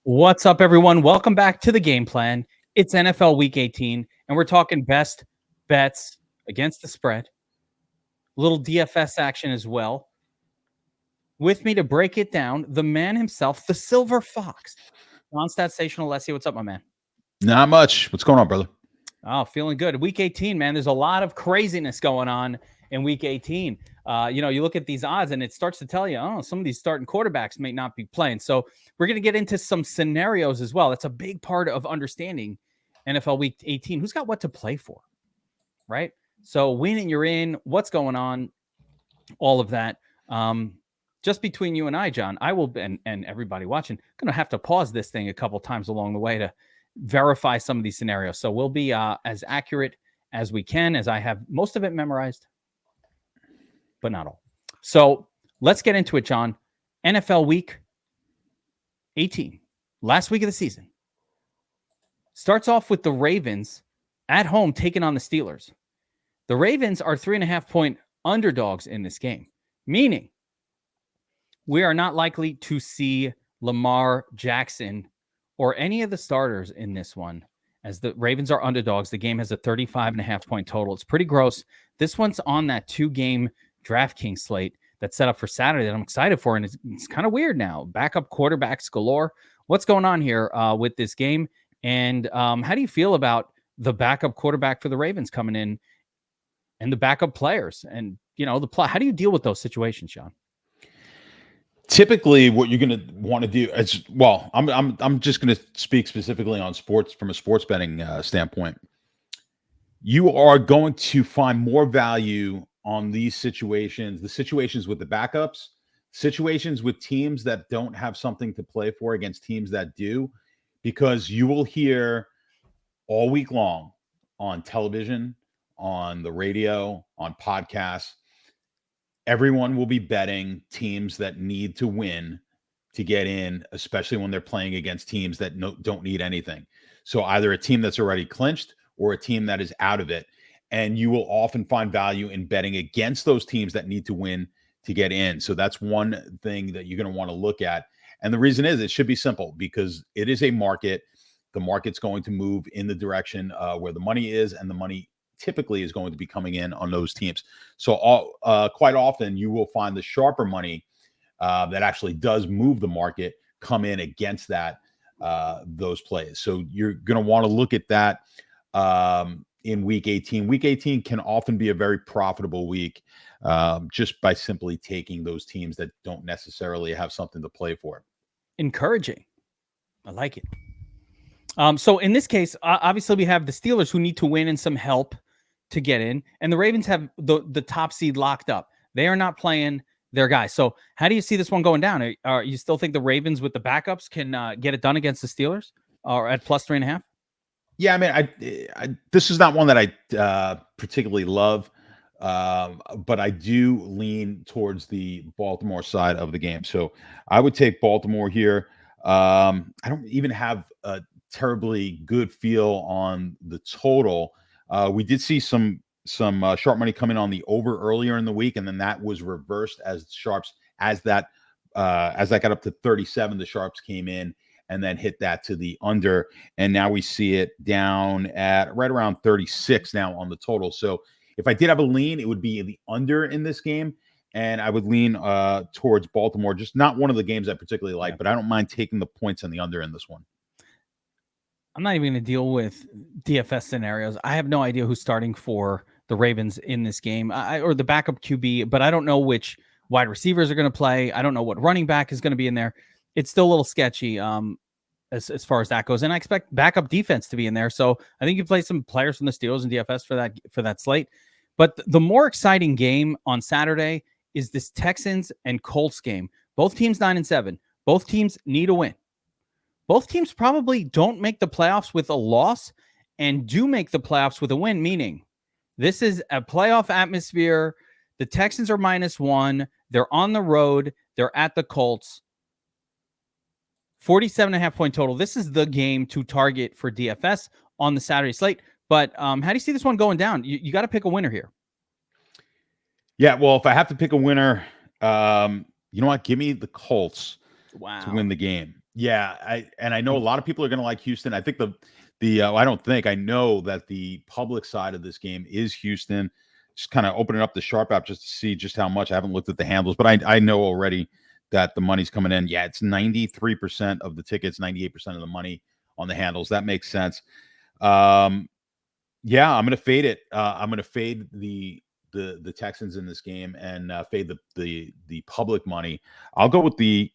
What's up, everyone? Welcome back to the game plan. It's NFL Week 18, and we're talking best bets against the spread, a little DFS action as well. With me to break it down, the man himself, the Silver Fox, non-statsational Alessio. What's up, my man? Not much. What's going on, brother? Oh, feeling good. Week 18, man. There's a lot of craziness going on in Week 18. You look at these odds and it starts to tell you, oh, some of these starting quarterbacks may not be playing. So we're going to get into some scenarios as well. That's a big part of understanding NFL Week 18. Who's got what to play for, right? So win and you're in. What's going on? All of that. Just between you and I, John, I will, and everybody watching, going to have to pause this thing a couple times along the way to verify some of these scenarios. So we'll be as accurate as we can, as I have most of it memorized, but not all. So let's get into it, John. NFL Week 18, last week of the season, starts off with the Ravens at home taking on the Steelers. The Ravens are 3.5-point underdogs in this game, meaning we are not likely to see Lamar Jackson or any of the starters in this one, as the Ravens are underdogs. The game has a 35.5-point total. It's pretty gross. This one's on that 2-game Draftkings slate that's set up for Saturday that I'm excited for, and it's kind of weird now. Backup quarterbacks galore. What's going on here with this game? And how do you feel about the backup quarterback for the Ravens coming in and the backup players? And, how do you deal with those situations, Sean? Typically, what you're going to want to do is, well, I'm just going to speak specifically on sports from a sports betting standpoint. You are going to find more value on these situations, the situations with the backups, situations with teams that don't have something to play for against teams that do, because you will hear all week long on television, on the radio, on podcasts, everyone will be betting teams that need to win to get in, especially when they're playing against teams that don't need anything. So either a team that's already clinched or a team that is out of it. And you will often find value in betting against those teams that need to win to get in. So that's one thing that you're going to want to look at. And the reason is it should be simple, because it is a market. The market's going to move in the direction where the money is, and the money typically is going to be coming in on those teams. So quite often you will find the sharper money that actually does move the market come in against that those plays. So you're going to want to look at that in week 18. Week 18 can often be a very profitable week just by simply taking those teams that don't necessarily have something to play for. Encouraging. I like it. So in this case, obviously we have the Steelers who need to win and some help to get in, and the Ravens have the top seed locked up. They are not playing their guys. So how do you see this one going down? You still think the Ravens with the backups can get it done against the Steelers or at plus 3.5? Yeah, I mean, I this is not one that I particularly love, but I do lean towards the Baltimore side of the game. So I would take Baltimore here. I don't even have a terribly good feel on the total. We did see some sharp money come in on the over earlier in the week, and then that was reversed as sharps as that got up to 37. The sharps came in and then hit that to the under, and now we see it down at right around 36 now on the total. So if I did have a lean, it would be the under in this game, and I would lean towards Baltimore. Just not one of the games I particularly like, but I don't mind taking the points on the under in this one. I'm not even going to deal with DFS scenarios. I have no idea who's starting for the Ravens in this game, or the backup QB, but I don't know which wide receivers are going to play. I don't know what running back is going to be in there. It's still a little sketchy as far as that goes, and I expect backup defense to be in there. So I think you play some players from the Steelers and DFS for that slate. But the more exciting game on Saturday is this Texans and Colts game. Both teams 9-7. Both teams need a win. Both teams probably don't make the playoffs with a loss and do make the playoffs with a win, meaning this is a playoff atmosphere. The Texans are -1. They're on the road. They're at the Colts. 47.5-point total. This is the game to target for DFS on the Saturday slate. But how do you see this one going down? You got to pick a winner here. Yeah, well, if I have to pick a winner, you know what? Give me the Colts to win the game. Yeah, I know a lot of people are going to like Houston. I think I know that the public side of this game is Houston. Just kind of opening up the Sharp app just to see just how much. I haven't looked at the handles, but I know already that the money's coming in. Yeah, it's 93% of the tickets, 98% of the money on the handles. That makes sense. Yeah, I'm gonna fade it. I'm gonna fade the Texans in this game and fade the public money. I'll go with the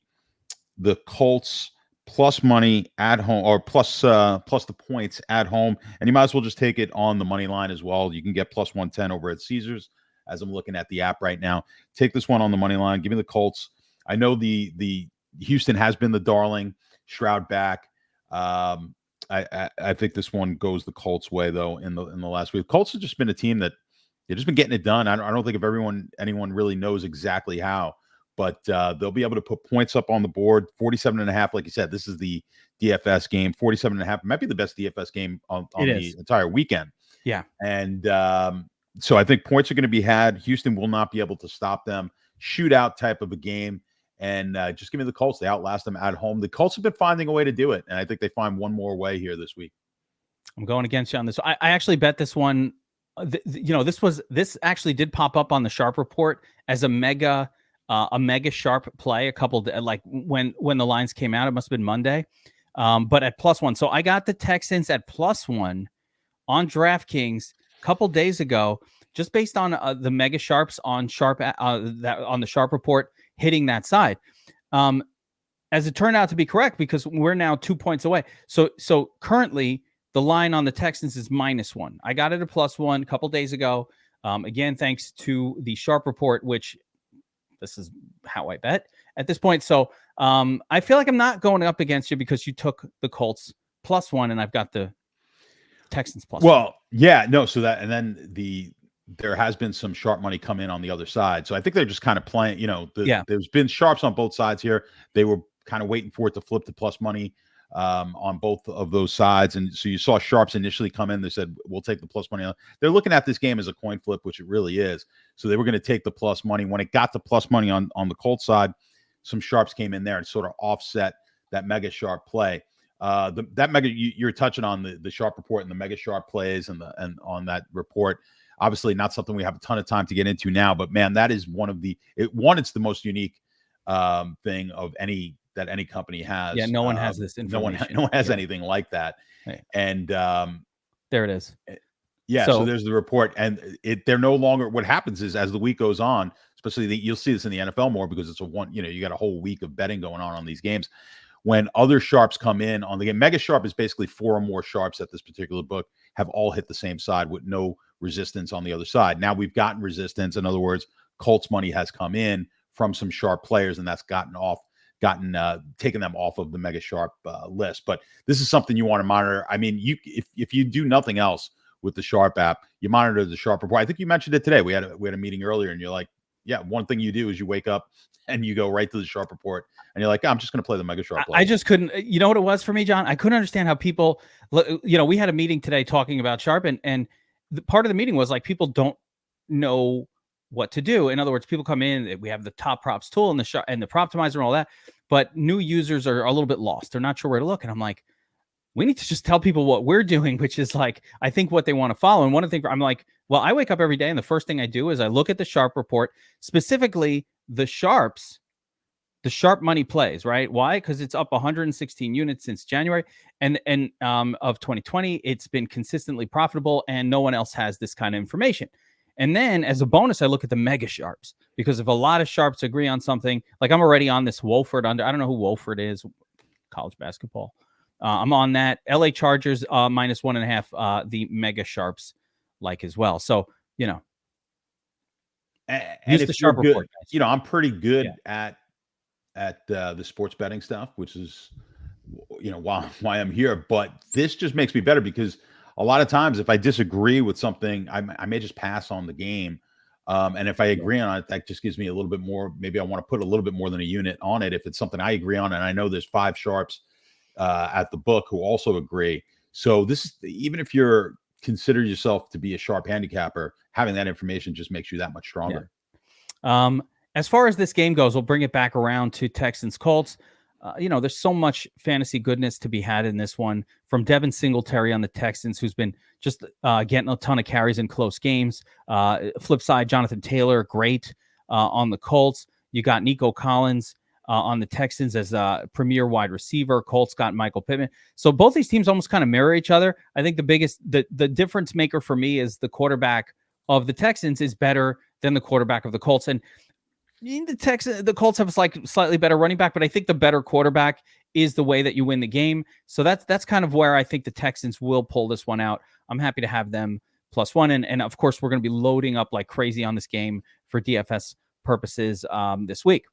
Colts plus money at home, or plus the points at home, and you might as well just take it on the money line as well. You can get plus 110 over at Caesars, as I'm looking at the app right now. Take this one on the money line. Give me the Colts. I know the Houston has been the darling. Stroud back. I think this one goes the Colts way though in the last week. Colts have just been a team that they've just been getting it done. I don't think if anyone really knows exactly how, but they'll be able to put points up on the board. 47.5, like you said, this is the DFS game. 47.5 might be the best DFS game on the entire weekend. Yeah. And so I think points are going to be had. Houston will not be able to stop them. Shootout type of a game. And just give me the Colts. They outlast them at home. The Colts have been finding a way to do it. And I think they find one more way here this week. I'm going against you on this. I actually bet this one. This actually did pop up on the Sharp report as a mega sharp play a couple like when the lines came out. It must have been Monday, but at +1. So I got the Texans at +1 on DraftKings a couple days ago, just based on the mega sharps on Sharp on the Sharp report hitting that side. As it turned out to be correct, because we're now 2 points away. So currently the line on the Texans is -1. I got it at +1 a couple days ago. Again, thanks to the Sharp report, which this is how I bet at this point. So I feel like I'm not going up against you because you took the Colts +1 and I've got the Texans +1. Well, yeah, no. So that, and then there has been some sharp money come in on the other side. So I think they're just kind of playing, there's been sharps on both sides here. They were kind of waiting for it to flip to plus money on both of those sides. And so you saw sharps initially come in. They said, we'll take the plus money. They're looking at this game as a coin flip, which it really is. So they were going to take the plus money. When it got to plus money on the Colts side, some sharps came in there and sort of offset that mega sharp play. That mega, you're touching on the Sharp report and the mega sharp plays and on that report. Obviously, not something we have a ton of time to get into now, but man, that is it's the most unique thing of any company has. Yeah, no one has this information. No one has anything like that. Right. And there it is. Yeah, so there's the report, and they're no longer. What happens is as the week goes on, especially you'll see this in the NFL more because it's you got a whole week of betting going on these games. When other sharps come in on the game, mega sharp is basically 4 or more sharps at this particular book have all hit the same side with no resistance on the other side. Now we've gotten resistance. In other words, Colts money has come in from some sharp players, and that's taken them off of the mega sharp list. But this is something you want to monitor. I mean, if you do nothing else with the Sharp app, you monitor the Sharp report. I think you mentioned it today. We had a meeting earlier, and you're like, yeah, one thing you do is you wake up and you go right to the Sharp report, and you're like, I'm just going to play the mega sharp play. I just couldn't. You know what it was for me, John? I couldn't understand how people. We had a meeting today talking about Sharp, and the part of the meeting was like people don't know what to do. In other words, people come in, we have the top props tool and the Proptimizer and all that, but new users are a little bit lost. They're not sure where to look. And I'm like, we need to just tell people what we're doing, which is like, I think what they want to follow. And one of the things I'm like, well, I wake up every day and the first thing I do is I look at the Sharp report, specifically the sharps, the sharp money plays, right? Why? Because it's up 116 units since January and of 2020. It's been consistently profitable and no one else has this kind of information. And then as a bonus, I look at the mega sharps, because if a lot of sharps agree on something, like I'm already on this Wolford under, I don't know who Wolford is, college basketball. I'm on that. LA Chargers -1.5, the mega sharps like as well. So, and use the Sharp report, guys. I'm pretty good at the sports betting stuff, which is, why I'm here. But this just makes me better because a lot of times if I disagree with something, I may just pass on the game. And if I agree on it, that just gives me a little bit more. Maybe I want to put a little bit more than a unit on it if it's something I agree on. And I know there's 5 sharps at the book who also agree. So this is, even if you're consider yourself to be a sharp handicapper, having that information just makes you that much stronger. Yeah. As far as this game goes, we'll bring it back around to Texans Colts. there's so much fantasy goodness to be had in this one, from Devin Singletary on the Texans, who's been just getting a ton of carries in close games. Flip side, Jonathan Taylor, great on the Colts. You got Nico Collins on the Texans as a premier wide receiver. Colts got Michael Pittman. So both these teams almost kind of mirror each other. I think the difference maker for me is the quarterback of the Texans is better than the quarterback of the Colts. And the Colts have a slightly better running back, but I think the better quarterback is the way that you win the game. So that's kind of where I think the Texans will pull this one out. I'm happy to have them +1. And of course, we're going to be loading up like crazy on this game for DFS purposes this week.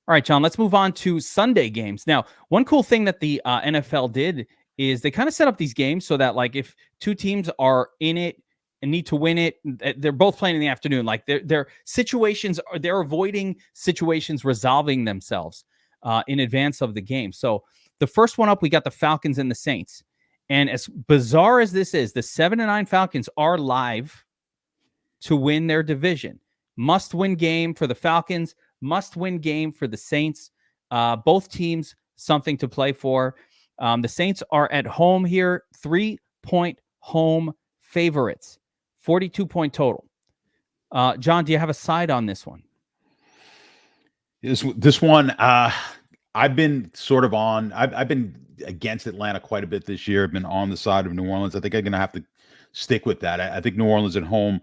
All right, John, let's move on to Sunday games. Now, one cool thing that the NFL did is they kind of set up these games so that, like, if two teams are in it and need to win it, they're both playing in the afternoon. Like, their situations, they're avoiding situations resolving themselves in advance of the game. So the first one up, we got the Falcons and the Saints. And as bizarre as this is, the 7-9 Falcons are live to win their division. Must-win game for the Falcons, must-win game for the Saints. Both teams, something to play for. The Saints are at home here, 3-point home favorites, 42-point total. John, do you have a side on this one? This one, I've been sort of on. I've been against Atlanta quite a bit this year. I've been on the side of New Orleans. I think I'm going to have to stick with that. I think New Orleans at home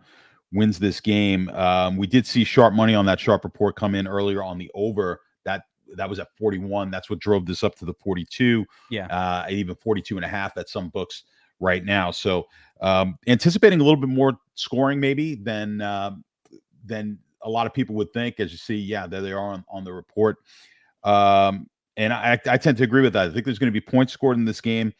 wins this game. We did see sharp money on that sharp report come in earlier on the over. That was at 41. That's what drove this up to the 42. Yeah. Even 42.5 at some books right now. So anticipating a little bit more scoring maybe than a lot of people would think. As you see, yeah, there they are on the report. And I tend to agree with that. I think there's going to be points scored in this game.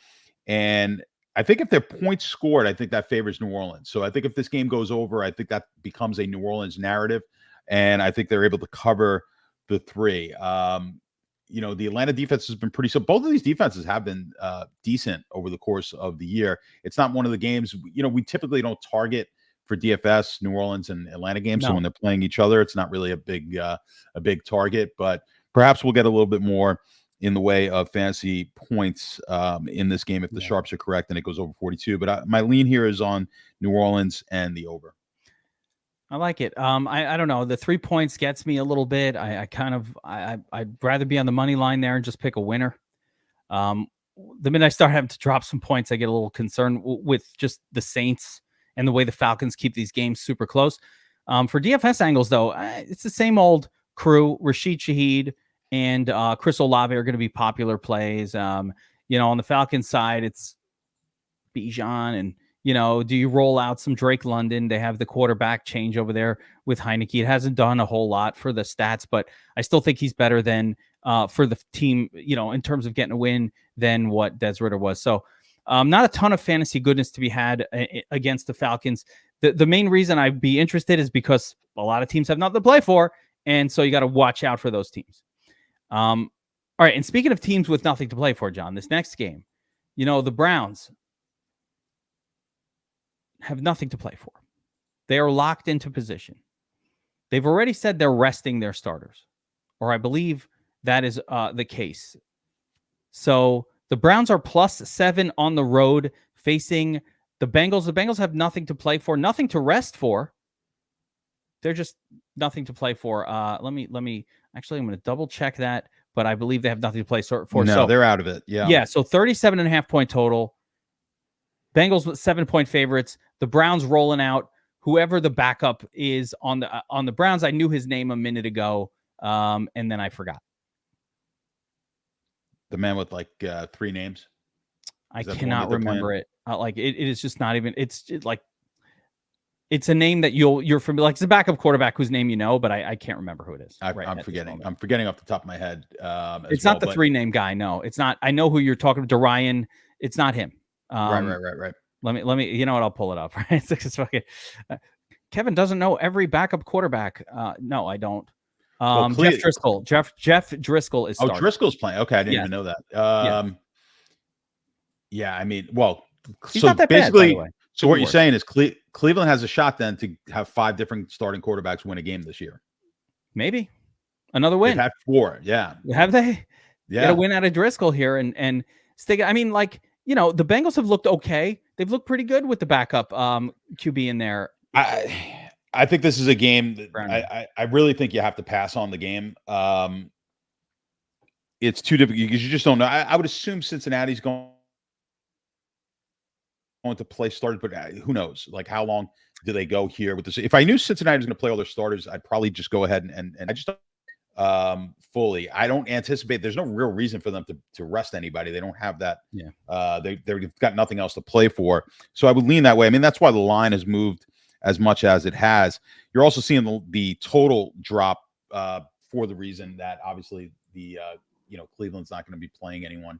And I think if there are points scored, I think that favors New Orleans. So I think if this game goes over, I think that becomes a New Orleans narrative. And I think they're able to cover the 3. The Atlanta defense has been pretty. So both of these defenses have been decent over the course of the year. It's not one of the games, we typically don't target for DFS New Orleans and Atlanta games. No. So when they're playing each other, it's not really a big target, but perhaps we'll get a little bit more in the way of fantasy points in this game if the sharps are correct and it goes over 42. But my lean here is on New Orleans and the over. I like it. I don't know. The 3 points gets me a little bit. I'd rather be on the money line there and just pick a winner. The minute I start having to drop some points, I get a little concerned with just the Saints and the way the Falcons keep these games super close. For DFS angles, though, it's the same old crew. Rashid Shaheed and Chris Olave are going to be popular plays. On the Falcons side, it's Bijan and, do you roll out some Drake London? They have the quarterback change over there with Heineke. It hasn't done a whole lot for the stats, but I still think he's better than for the team, in terms of getting a win than what Des Ridder was. So not a ton of fantasy goodness to be had against the Falcons. The main reason I'd be interested is because a lot of teams have nothing to play for. And so you got to watch out for those teams. All right. And speaking of teams with nothing to play for, John, this next game, the Browns have nothing to play for. They are locked into position. They've already said they're resting their starters, or I believe that is the case. So the Browns are +7 on the road facing the Bengals. The Bengals have nothing to play for, nothing to rest for. They're just nothing to play for. Let me actually, I'm going to double check that, but I believe they have nothing to play for. No, so they're out of it. Yeah. Yeah. So 37.5 point total. Bengals with 7-point favorites. The Browns rolling out whoever the backup is on the Browns. I knew his name a minute ago, and then I forgot. The man with 3 names. I cannot remember it. It is just not even. It's a name that you're familiar. It's a backup quarterback whose name but I can't remember who it is. I'm forgetting. I'm forgetting off the top of my head. It's not the 3-name guy. No, it's not. I know who you're talking to. Ryan. It's not him. Right. Let me. You know what? I'll pull it up. Right. It's fucking. Kevin doesn't know every backup quarterback. No, I don't. Jeff Driscoll. Jeff Driscoll is starting. Oh, Driscoll's playing. Okay, I didn't even know that. Yeah, I mean, well, he's not that basically bad, by the way. So what you're saying is Cleveland has a shot then to have 5 different starting quarterbacks win a game this year. Maybe another win. They've had 4. Yeah. Have they? Get a Yeah. win out of Driscoll here and stick it. I mean, like, the Bengals have looked okay. They've looked pretty good with the backup QB in there. I think this is a game that I really think you have to pass on the game. It's too difficult because you just don't know. I would assume Cincinnati's going to play starters, but who knows? Like, how long do they go here with this? If I knew Cincinnati was going to play all their starters, I'd probably just go ahead and I just don't fully. I don't anticipate. There's no real reason for them to rest anybody. They don't have that. Yeah. They've got nothing else to play for. So I would lean that way. I mean, that's why the line has moved as much as it has. You're also seeing the total drop for the reason that obviously the Cleveland's not going to be playing anyone.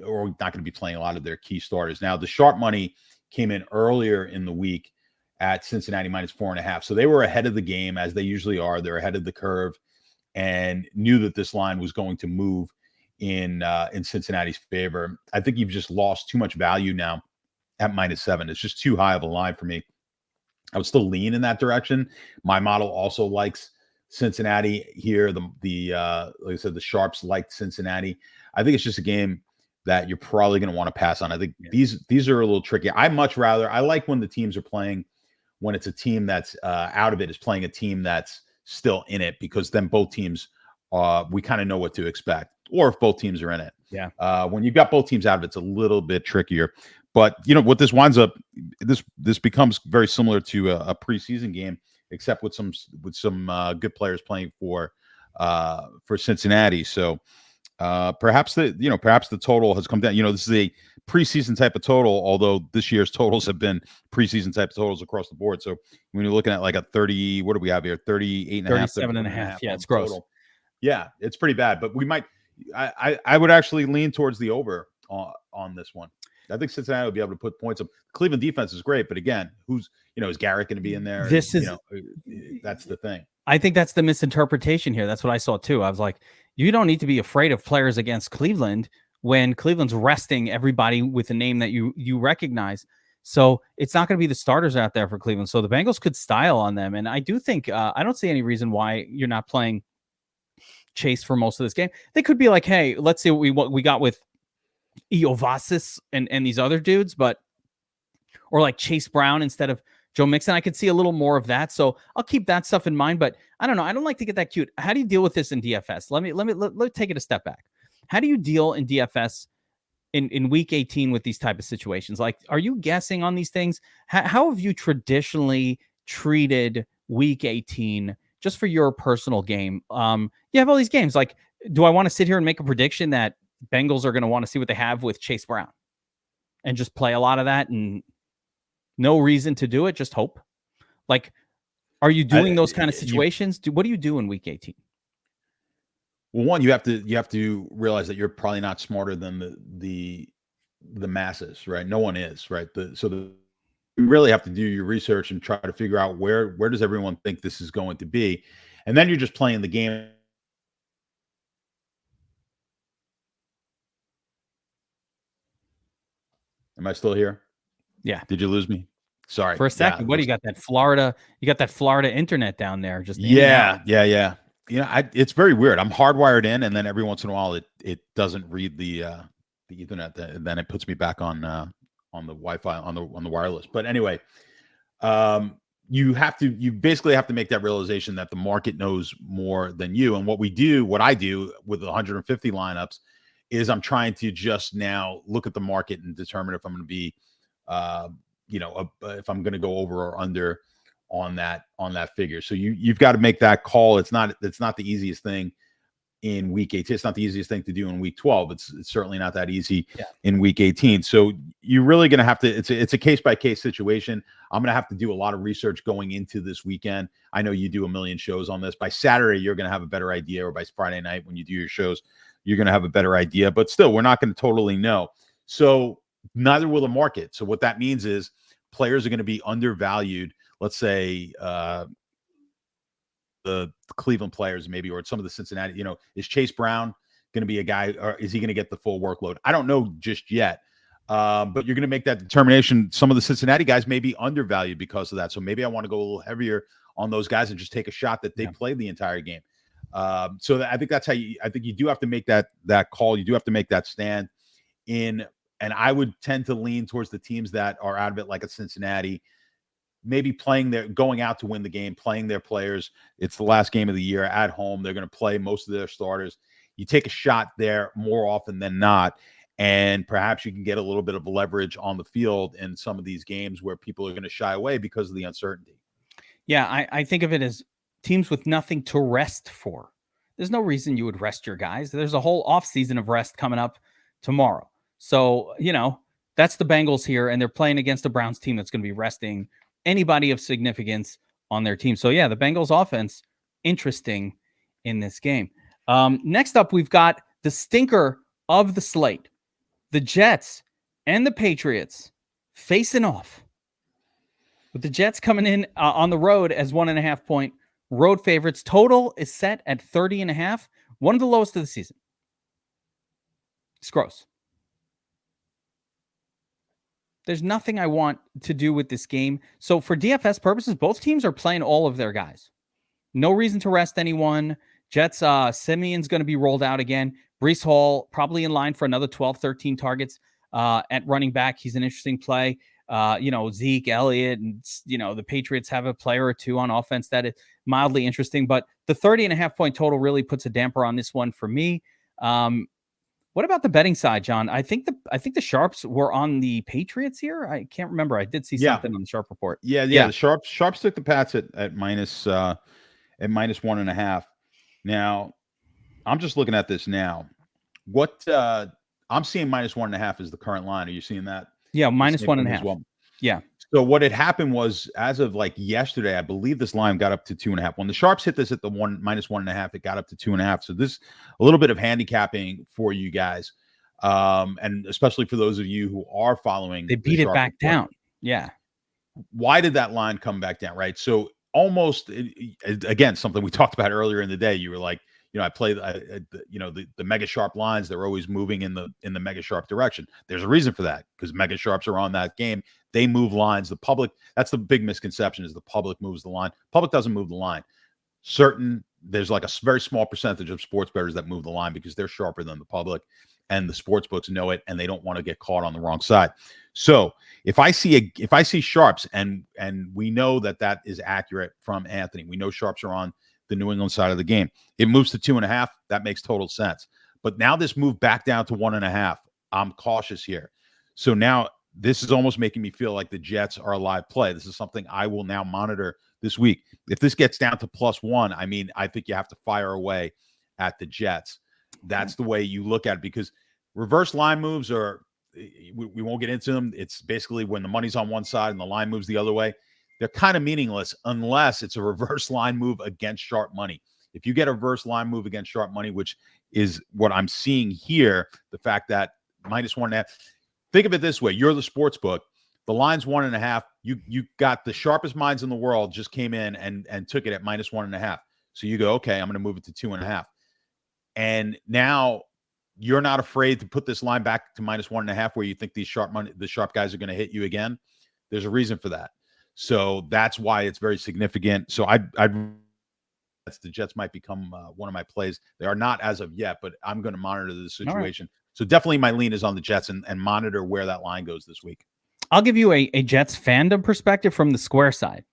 Or not going to be playing a lot of their key starters. Now, the sharp money came in earlier in the week at Cincinnati -4.5. So they were ahead of the game, as they usually are. They're ahead of the curve and knew that this line was going to move in Cincinnati's favor. I think you've just lost too much value now at -7. It's just too high of a line for me. I would still lean in that direction. My model also likes Cincinnati here. Like I said, the sharps liked Cincinnati. I think it's just a game that you're probably going to want to pass on. I think these are a little tricky. I like when the teams are playing, when it's a team that's out of it is playing a team that's still in it, because then both teams, we kind of know what to expect, or if both teams are in it. Yeah. When you've got both teams out of it, it's a little bit trickier. But what this winds up, this becomes very similar to a preseason game, except with some good players playing for Cincinnati. So perhaps the total has come down. This is a preseason type of total, although this year's totals have been preseason type of totals across the board. So when you're looking at like a 30, what do we have here? 38.5, 37.5. Yeah, it's gross. Total. Yeah, it's pretty bad. But we might. I would actually lean towards the over on this one. I think Cincinnati will be able to put points up. Cleveland defense is great, but again, is Garrett going to be in there? That's the thing. I think that's the misinterpretation here. That's what I saw too. I was like, you don't need to be afraid of players against Cleveland when Cleveland's resting everybody with a name that you recognize. So it's not going to be the starters out there for Cleveland. So the Bengals could style on them. And I do think, I don't see any reason why you're not playing Chase for most of this game. They could be like, hey, let's see what we got with Iovasis and these other dudes, or like Chase Brown instead of Joe Mixon. I could see a little more of that. So I'll keep that stuff in mind, but I don't know. I don't like to get that cute. How do you deal with this in DFS? Let me take it a step back. How do you deal in DFS in week 18 with these type of situations? Like, are you guessing on these things? How have you traditionally treated week 18 just for your personal game? You have all these games. Like, do I want to sit here and make a prediction that Bengals are going to want to see what they have with Chase Brown and just play a lot of that and no reason to do it, just hope? Like, are you doing those kind of situations? What do you do in week 18? Well, one, you have to realize that you're probably not smarter than the masses, right? No one is, right? You really have to do your research and try to figure out where does everyone think this is going to be, and then you're just playing the game. Am I still here? Yeah. Did you lose me? Sorry. For a second. What do you got? That Florida? You got that Florida internet down there? Just yeah. It's very weird. I'm hardwired in, and then every once in a while it doesn't read the Ethernet. Then it puts me back on the Wi-Fi on the wireless. But anyway, you basically have to make that realization that the market knows more than you. And what I do with 150 lineups is I'm trying to just now look at the market and determine if I'm going to be, if I'm going to go over or under on that figure. So you've got to make that call. It's not the easiest thing in week 18. It's not the easiest thing to do in week 12. It's certainly not that easy in week 18. So you're really going to have to, it's a case by case situation. I'm going to have to do a lot of research going into this weekend. I know you do a million shows on this. By Saturday, you're going to have a better idea, or by Friday night when you do your shows, you're going to have a better idea, but still we're not going to totally know. So neither will the market. So what that means is players are going to be undervalued. Let's say, the Cleveland players maybe, or some of the Cincinnati, is Chase Brown going to be a guy, or is he going to get the full workload? I don't know just yet. But you're going to make that determination. Some of the Cincinnati guys may be undervalued because of that. So maybe I want to go a little heavier on those guys and just take a shot that they played the entire game. So I think that's how I think you do have to make that call. You do have to make that stand in, and I would tend to lean towards the teams that are out of it, like a Cincinnati, maybe going out to win the game, playing their players. It's the last game of the year at home. They're going to play most of their starters. You take a shot there more often than not, and perhaps you can get a little bit of leverage on the field in some of these games where people are going to shy away because of the uncertainty. Yeah, I think of it as teams with nothing to rest for. There's no reason you would rest your guys. There's a whole offseason of rest coming up tomorrow. So, that's the Bengals here, and they're playing against a Browns team that's going to be resting anybody of significance on their team. So, yeah, the Bengals offense, interesting in this game. Next up, we've got the stinker of the slate. The Jets and the Patriots facing off. With the Jets coming in on the road as 1.5 point road favorites. Total is set at 30.5. One of the lowest of the season. It's gross. There's nothing I want to do with this game. So for DFS purposes, both teams are playing all of their guys. No reason to rest anyone. Jets, Simeon's going to be rolled out again. Breece Hall probably in line for another 12, 13 targets at running back. He's an interesting play. Zeke, Elliott, and, the Patriots have a player or two on offense that is mildly interesting. But the 30.5 point total really puts a damper on this one for me. What about the betting side, John? I think the sharps were on the Patriots here. I can't remember. I did see something on the sharp report. Yeah. The sharps took the Pats at minus 1.5. Now, I'm just looking at this now. What I'm seeing minus 1.5 is the current line. Are you seeing that? Yeah, minus 1.5. Well. Yeah. So what had happened was, as of like yesterday, I believe this line got up to 2.5. When the sharps hit this at the minus 1.5, it got up to 2.5. So this a little bit of handicapping for you guys, and especially for those of you who are following. They beat it back down. Yeah. Why did that line come back down? Right. So almost again, something we talked about earlier in the day. You were like, I play the mega sharp lines. They're always moving in the mega sharp direction. There's a reason for that, because mega sharps are on that game. They move lines. The public, that's the big misconception, is the public moves the line. Public doesn't move the line. There's like a very small percentage of sports bettors that move the line because they're sharper than the public, and the sports books know it, and they don't want to get caught on the wrong side. So if I see sharps, and we know that is accurate from Anthony, we know sharps are on the New England side of the game. It moves to 2.5. That makes total sense. But now this move back down to 1.5. I'm cautious here. So now this is almost making me feel like the Jets are a live play. This is something I will now monitor this week. If this gets down to +1, I think you have to fire away at the Jets. That's the way you look at it, because reverse line moves we won't get into them. It's basically when the money's on one side and the line moves the other way. They're kind of meaningless unless it's a reverse line move against sharp money. If you get a reverse line move against sharp money, which is what I'm seeing here, the fact that minus 1.5, think of it this way. You're the sports book. The line's 1.5. You got the sharpest minds in the world just came in and took it at minus 1.5. So you go, okay, I'm going to move it to 2.5. And now you're not afraid to put this line back to minus 1.5, where you think the sharp guys are going to hit you again. There's a reason for that. So that's why it's very significant. So the Jets might become one of my plays. They are not as of yet, but I'm going to monitor the situation. Right. So definitely my lean is on the Jets, and monitor where that line goes this week. I'll give you a Jets fandom perspective from the Square side.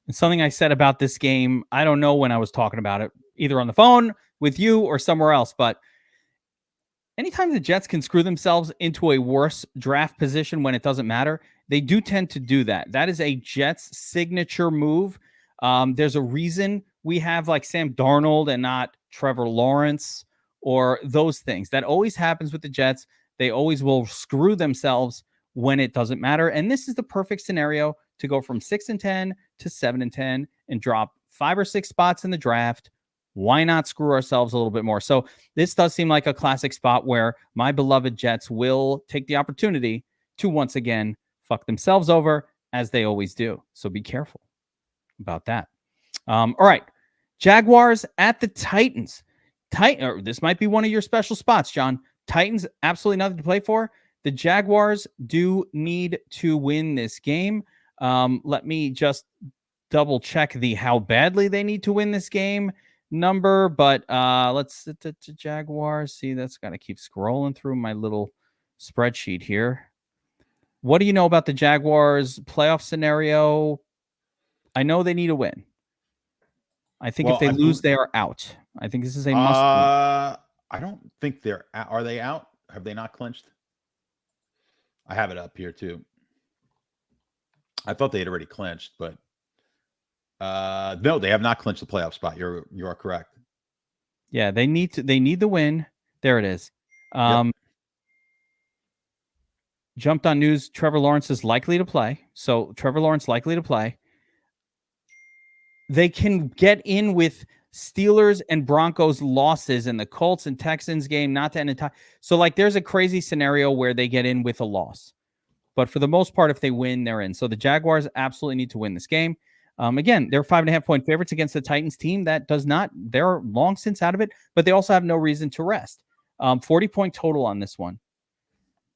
It's something I said about this game. I don't know when I was talking about it, either on the phone with you or somewhere else, but anytime the Jets can screw themselves into a worse draft position when it doesn't matter, they do tend to do that. That is a Jets signature move. There's a reason we have like Sam Darnold and not Trevor Lawrence or those things. That always happens with the Jets. They always will screw themselves when it doesn't matter. And this is the perfect scenario to go from 6-10 to 7-10 and drop 5 or 6 spots in the draft. Why not screw ourselves a little bit more? So this does seem like a classic spot where my beloved Jets will take the opportunity to once again fuck themselves over, as they always do. So be careful about that. All right. Jaguars at the Titans. This might be one of your special spots, John. Titans, absolutely nothing to play for. The Jaguars do need to win this game. Let me just double check how badly they need to win this game. number, but let's the Jaguars. See, that's got to keep scrolling through my little spreadsheet here. What do you know about the Jaguars playoff scenario? I know they need a win. I think if they lose, they are out. I think this is a must win. I don't think they're out. Are they out? Have they not clinched? I have it up here too. I thought they had already clinched, but no, they have not clinched the playoff spot. You are correct. Yeah, they need the win. There it is. Yep. Jumped on news. Trevor Lawrence is likely to play. So Trevor Lawrence likely to play. They can get in with Steelers and Broncos losses and the Colts and Texans game not to end in time. So like there's a crazy scenario where they get in with a loss. But for the most part, if they win, they're in. So the Jaguars absolutely need to win this game. Again, they're 5.5-point favorites against the Titans team that does not, they're long since out of it, but they also have no reason to rest. 40-point total on this one.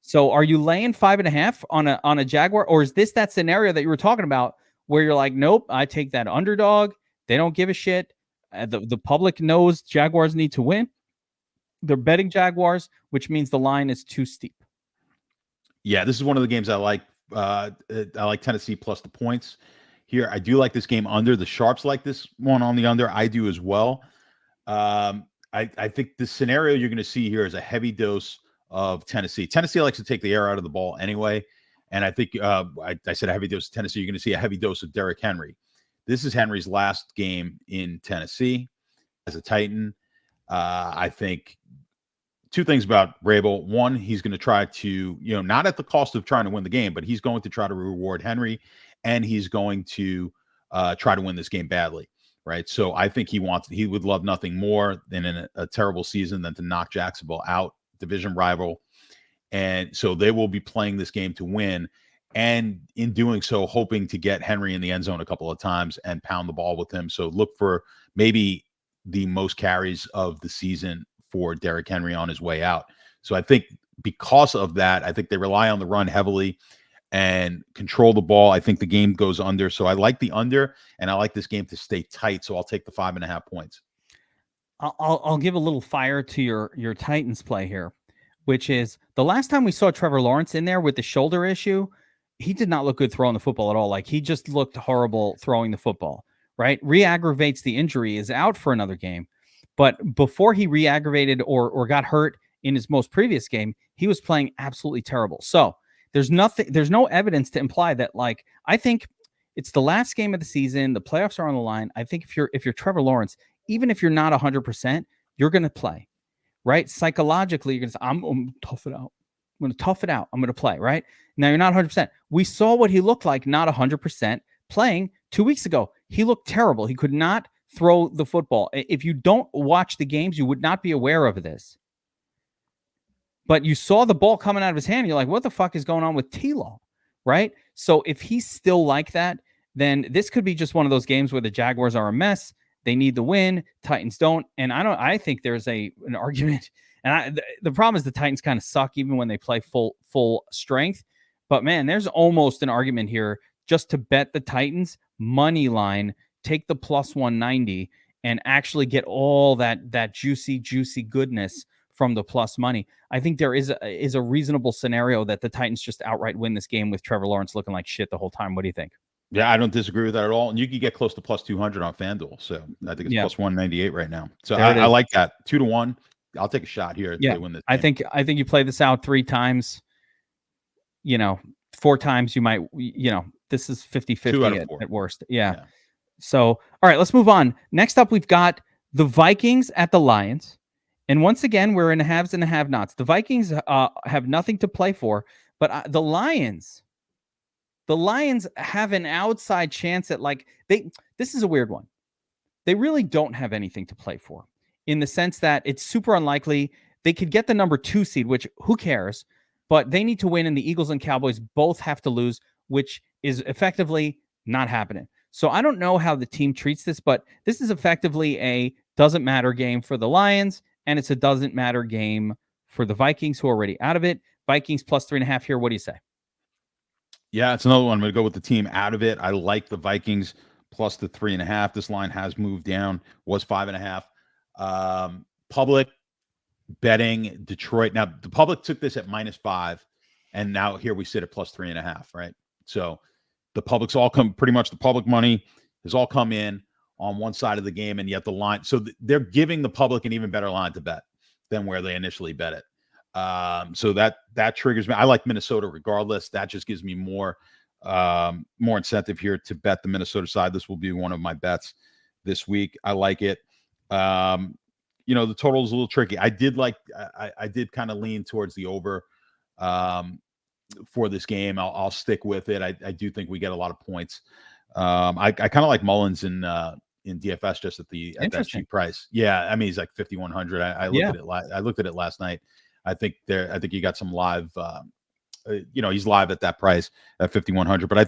So are you laying 5.5 on a Jaguar, or is this that scenario that you were talking about where you're like, nope, I take that underdog. They don't give a shit. The public knows Jaguars need to win. They're betting Jaguars, which means the line is too steep. Yeah, this is one of the games I like. I like Tennessee plus the points here. I do like this game under. The sharps like this one on the under. I do as well. I think the scenario you're going to see here is a heavy dose of Tennessee. Tennessee likes to take the air out of the ball anyway. And I think I said a heavy dose of Tennessee. You're going to see a heavy dose of Derrick Henry. This is Henry's last game in Tennessee as a Titan. I think two things about Vrabel. One, he's going to try to, not at the cost of trying to win the game, but he's going to try to reward Henry, and he's going to try to win this game badly, right? So I think he would love nothing more than in a terrible season than to knock Jacksonville out, division rival. And so they will be playing this game to win, and in doing so, hoping to get Henry in the end zone a couple of times and pound the ball with him. So look for maybe the most carries of the season for Derrick Henry on his way out. So I think because of that, I think they rely on the run heavily and control the ball. I think the game goes under. So I like the under, and I like this game to stay tight. So I'll take the 5.5 points. I'll give a little fire to your Titans play here, which is the last time we saw Trevor Lawrence in there with the shoulder issue, he did not look good throwing the football at all. Like he just looked horrible throwing the football, right? Re-aggravates the injury, is out for another game. But before he re-aggravated or got hurt in his most previous game, he was playing absolutely terrible. So there's no evidence to imply that, like, I think it's the last game of the season. The playoffs are on the line. I think if you're Trevor Lawrence, even if you're not 100%, you're going to play, right? Psychologically, you're going to say, I'm going to tough it out. I'm going to tough it out. I'm going to play, right? Now you're not 100%. We saw what he looked like, not 100% playing 2 weeks ago. He looked terrible. He could not throw the football. If you don't watch the games, you would not be aware of this. But you saw the ball coming out of his hand. And you're like, what the fuck is going on with T-Law, right? So if he's still like that, then this could be just one of those games where the Jaguars are a mess. They need the win. Titans don't. And I think there's an argument. And the problem is the Titans kind of suck even when they play full strength. But man, there's almost an argument here just to bet the Titans money line, take the plus 190 and actually get all that juicy goodness from the plus money. I think there is a reasonable scenario that the Titans just outright win this game with Trevor Lawrence looking like shit the whole time. What do you think? Yeah, I don't disagree with that at all. And you can get close to plus 200 on FanDuel. So I think it's plus 198 right now. So I like that. 2-1. I'll take a shot here if they win this game. I think you play this out 3 times, 4 times you might, this is 50-50 at worst. Yeah. So, all right, let's move on. Next up, we've got the Vikings at the Lions. And once again, we're in haves and have-nots. The Vikings have nothing to play for, but the Lions have an outside chance at this is a weird one. They really don't have anything to play for in the sense that it's super unlikely they could get the number 2 seed, which who cares, but they need to win and the Eagles and Cowboys both have to lose, which is effectively not happening. So I don't know how the team treats this, but this is effectively a doesn't matter game for the Lions, and it's a doesn't matter game for the Vikings who are already out of it. Vikings plus 3.5 here. What do you say? Yeah, it's another one. I'm going to go with the team out of it. I like the Vikings plus the 3.5. This line has moved down, was 5.5. Public betting Detroit. Now the public took this at -5, and now here we sit at plus 3.5, right? So the public's all come, pretty much the public money has all come in on one side of the game, and yet the line, so they're giving the public an even better line to bet than where they initially bet it. So that triggers me. I like Minnesota regardless. That just gives me more incentive here to bet the Minnesota side. This will be one of my bets this week. I like it. The total is a little tricky. I did kind of lean towards the over for this game. I'll stick with it. I do think we get a lot of points. I kind of like Mullins in DFS just at that cheap price. Yeah, I mean he's like 5,100. I looked at it. I looked at it last night. I think you got some live. He's live at that price at 5,100. But I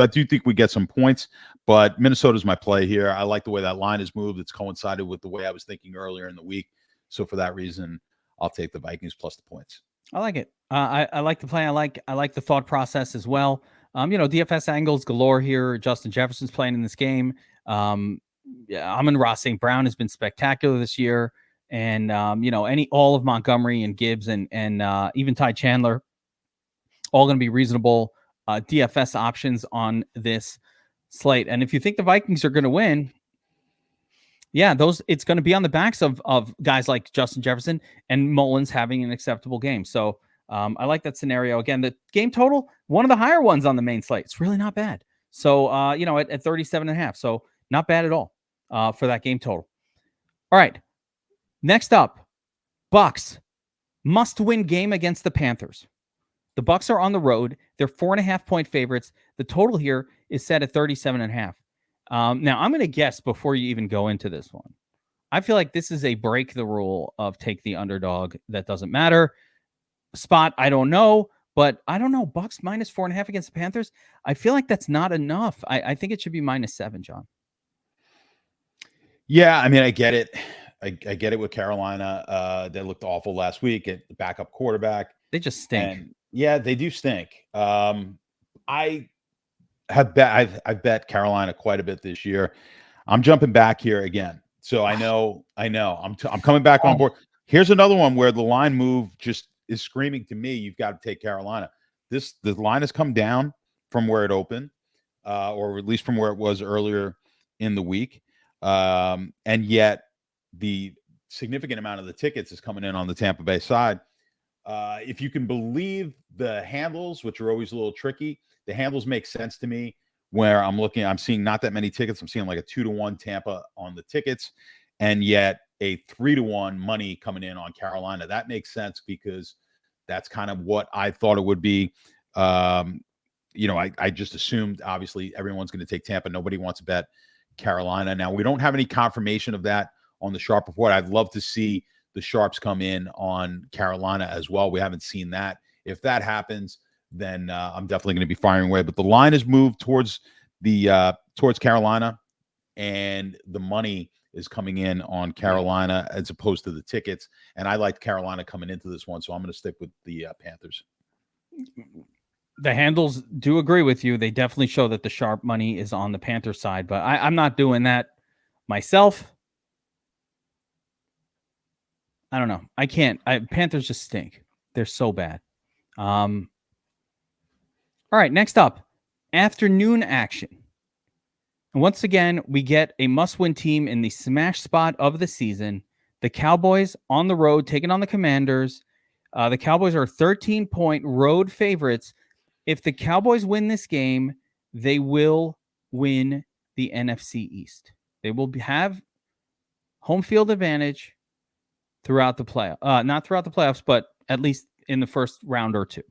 do think we get some points. But Minnesota's my play here. I like the way that line has moved. It's coincided with the way I was thinking earlier in the week. So for that reason, I'll take the Vikings plus the points. I like it. I like the play. I like the thought process as well. DFS angles galore here. Justin Jefferson's playing in this game. Amon-Ra St. Brown has been spectacular this year. And, all of Montgomery and Gibbs and even Ty Chandler, all going to be reasonable DFS options on this slate. And if you think the Vikings are going to win, it's going to be on the backs of guys like Justin Jefferson and Mullins having an acceptable game. So I like that scenario. Again, the game total, one of the higher ones on the main slate. It's really not bad. So, at 37.5. So not bad at all for that game total. All right. Next up, Bucs must-win game against the Panthers. The Bucs are on the road. They're 4.5-point favorites. The total here is set at 37.5. Now, I'm going to guess before you even go into this one. I feel like this is a break the rule of take the underdog. That doesn't matter. Spot, I don't know. But I don't know. Bucs minus 4.5 against the Panthers. I feel like that's not enough. I think it should be -7, John. Yeah, I mean, I get it. I get it with Carolina. They looked awful last week at the backup quarterback. They just stink. And yeah, they do stink. I've bet Carolina quite a bit this year. I'm jumping back here again. So I know. I'm coming back on board. Here's another one where the line move just is screaming to me, you've got to take Carolina. The line has come down from where it opened, or at least from where it was earlier in the week. And yet the significant amount of the tickets is coming in on the Tampa Bay side. If you can believe the handles, which are always a little tricky, the handles make sense to me where I'm seeing not that many tickets. I'm seeing like a 2-1 Tampa on the tickets, and yet a 3-1 money coming in on Carolina. That makes sense because that's kind of what I thought it would be. I just assumed obviously everyone's going to take Tampa. Nobody wants to bet Carolina. Now we don't have any confirmation of that on the sharp report. I'd love to see the sharps come in on Carolina as well. We haven't seen that. If that happens, then I'm definitely going to be firing away. But the line has moved towards Carolina, and the money is coming in on Carolina as opposed to the tickets. And I like Carolina coming into this one, so I'm going to stick with the Panthers. The handles do agree with you. They definitely show that the sharp money is on the Panther side, but I'm not doing that myself. I don't know. I can't. Panthers just stink. They're so bad. All right, next up, afternoon action. And once again, we get a must-win team in the smash spot of the season. The Cowboys on the road taking on the Commanders. The Cowboys are 13-point road favorites. If the Cowboys win this game, they will win the NFC East. They will have home field advantage throughout the playoffs. Not throughout the playoffs, but at least in the first round or two.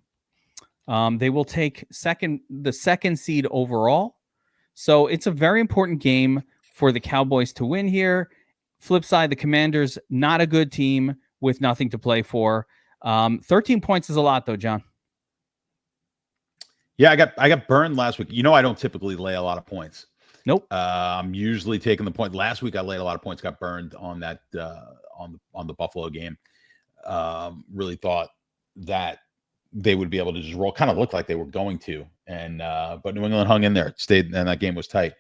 They will take the second seed overall. So it's a very important game for the Cowboys to win here. Flip side, the Commanders, not a good team with nothing to play for. 13 points is a lot, though, John. Yeah, I got burned last week. I don't typically lay a lot of points. Nope. I'm usually taking the point. Last week I laid a lot of points, got burned on that on the Buffalo game. Really thought that they would be able to just roll. Kind of looked like they were going to, and but New England hung in there, stayed, and that game was tight.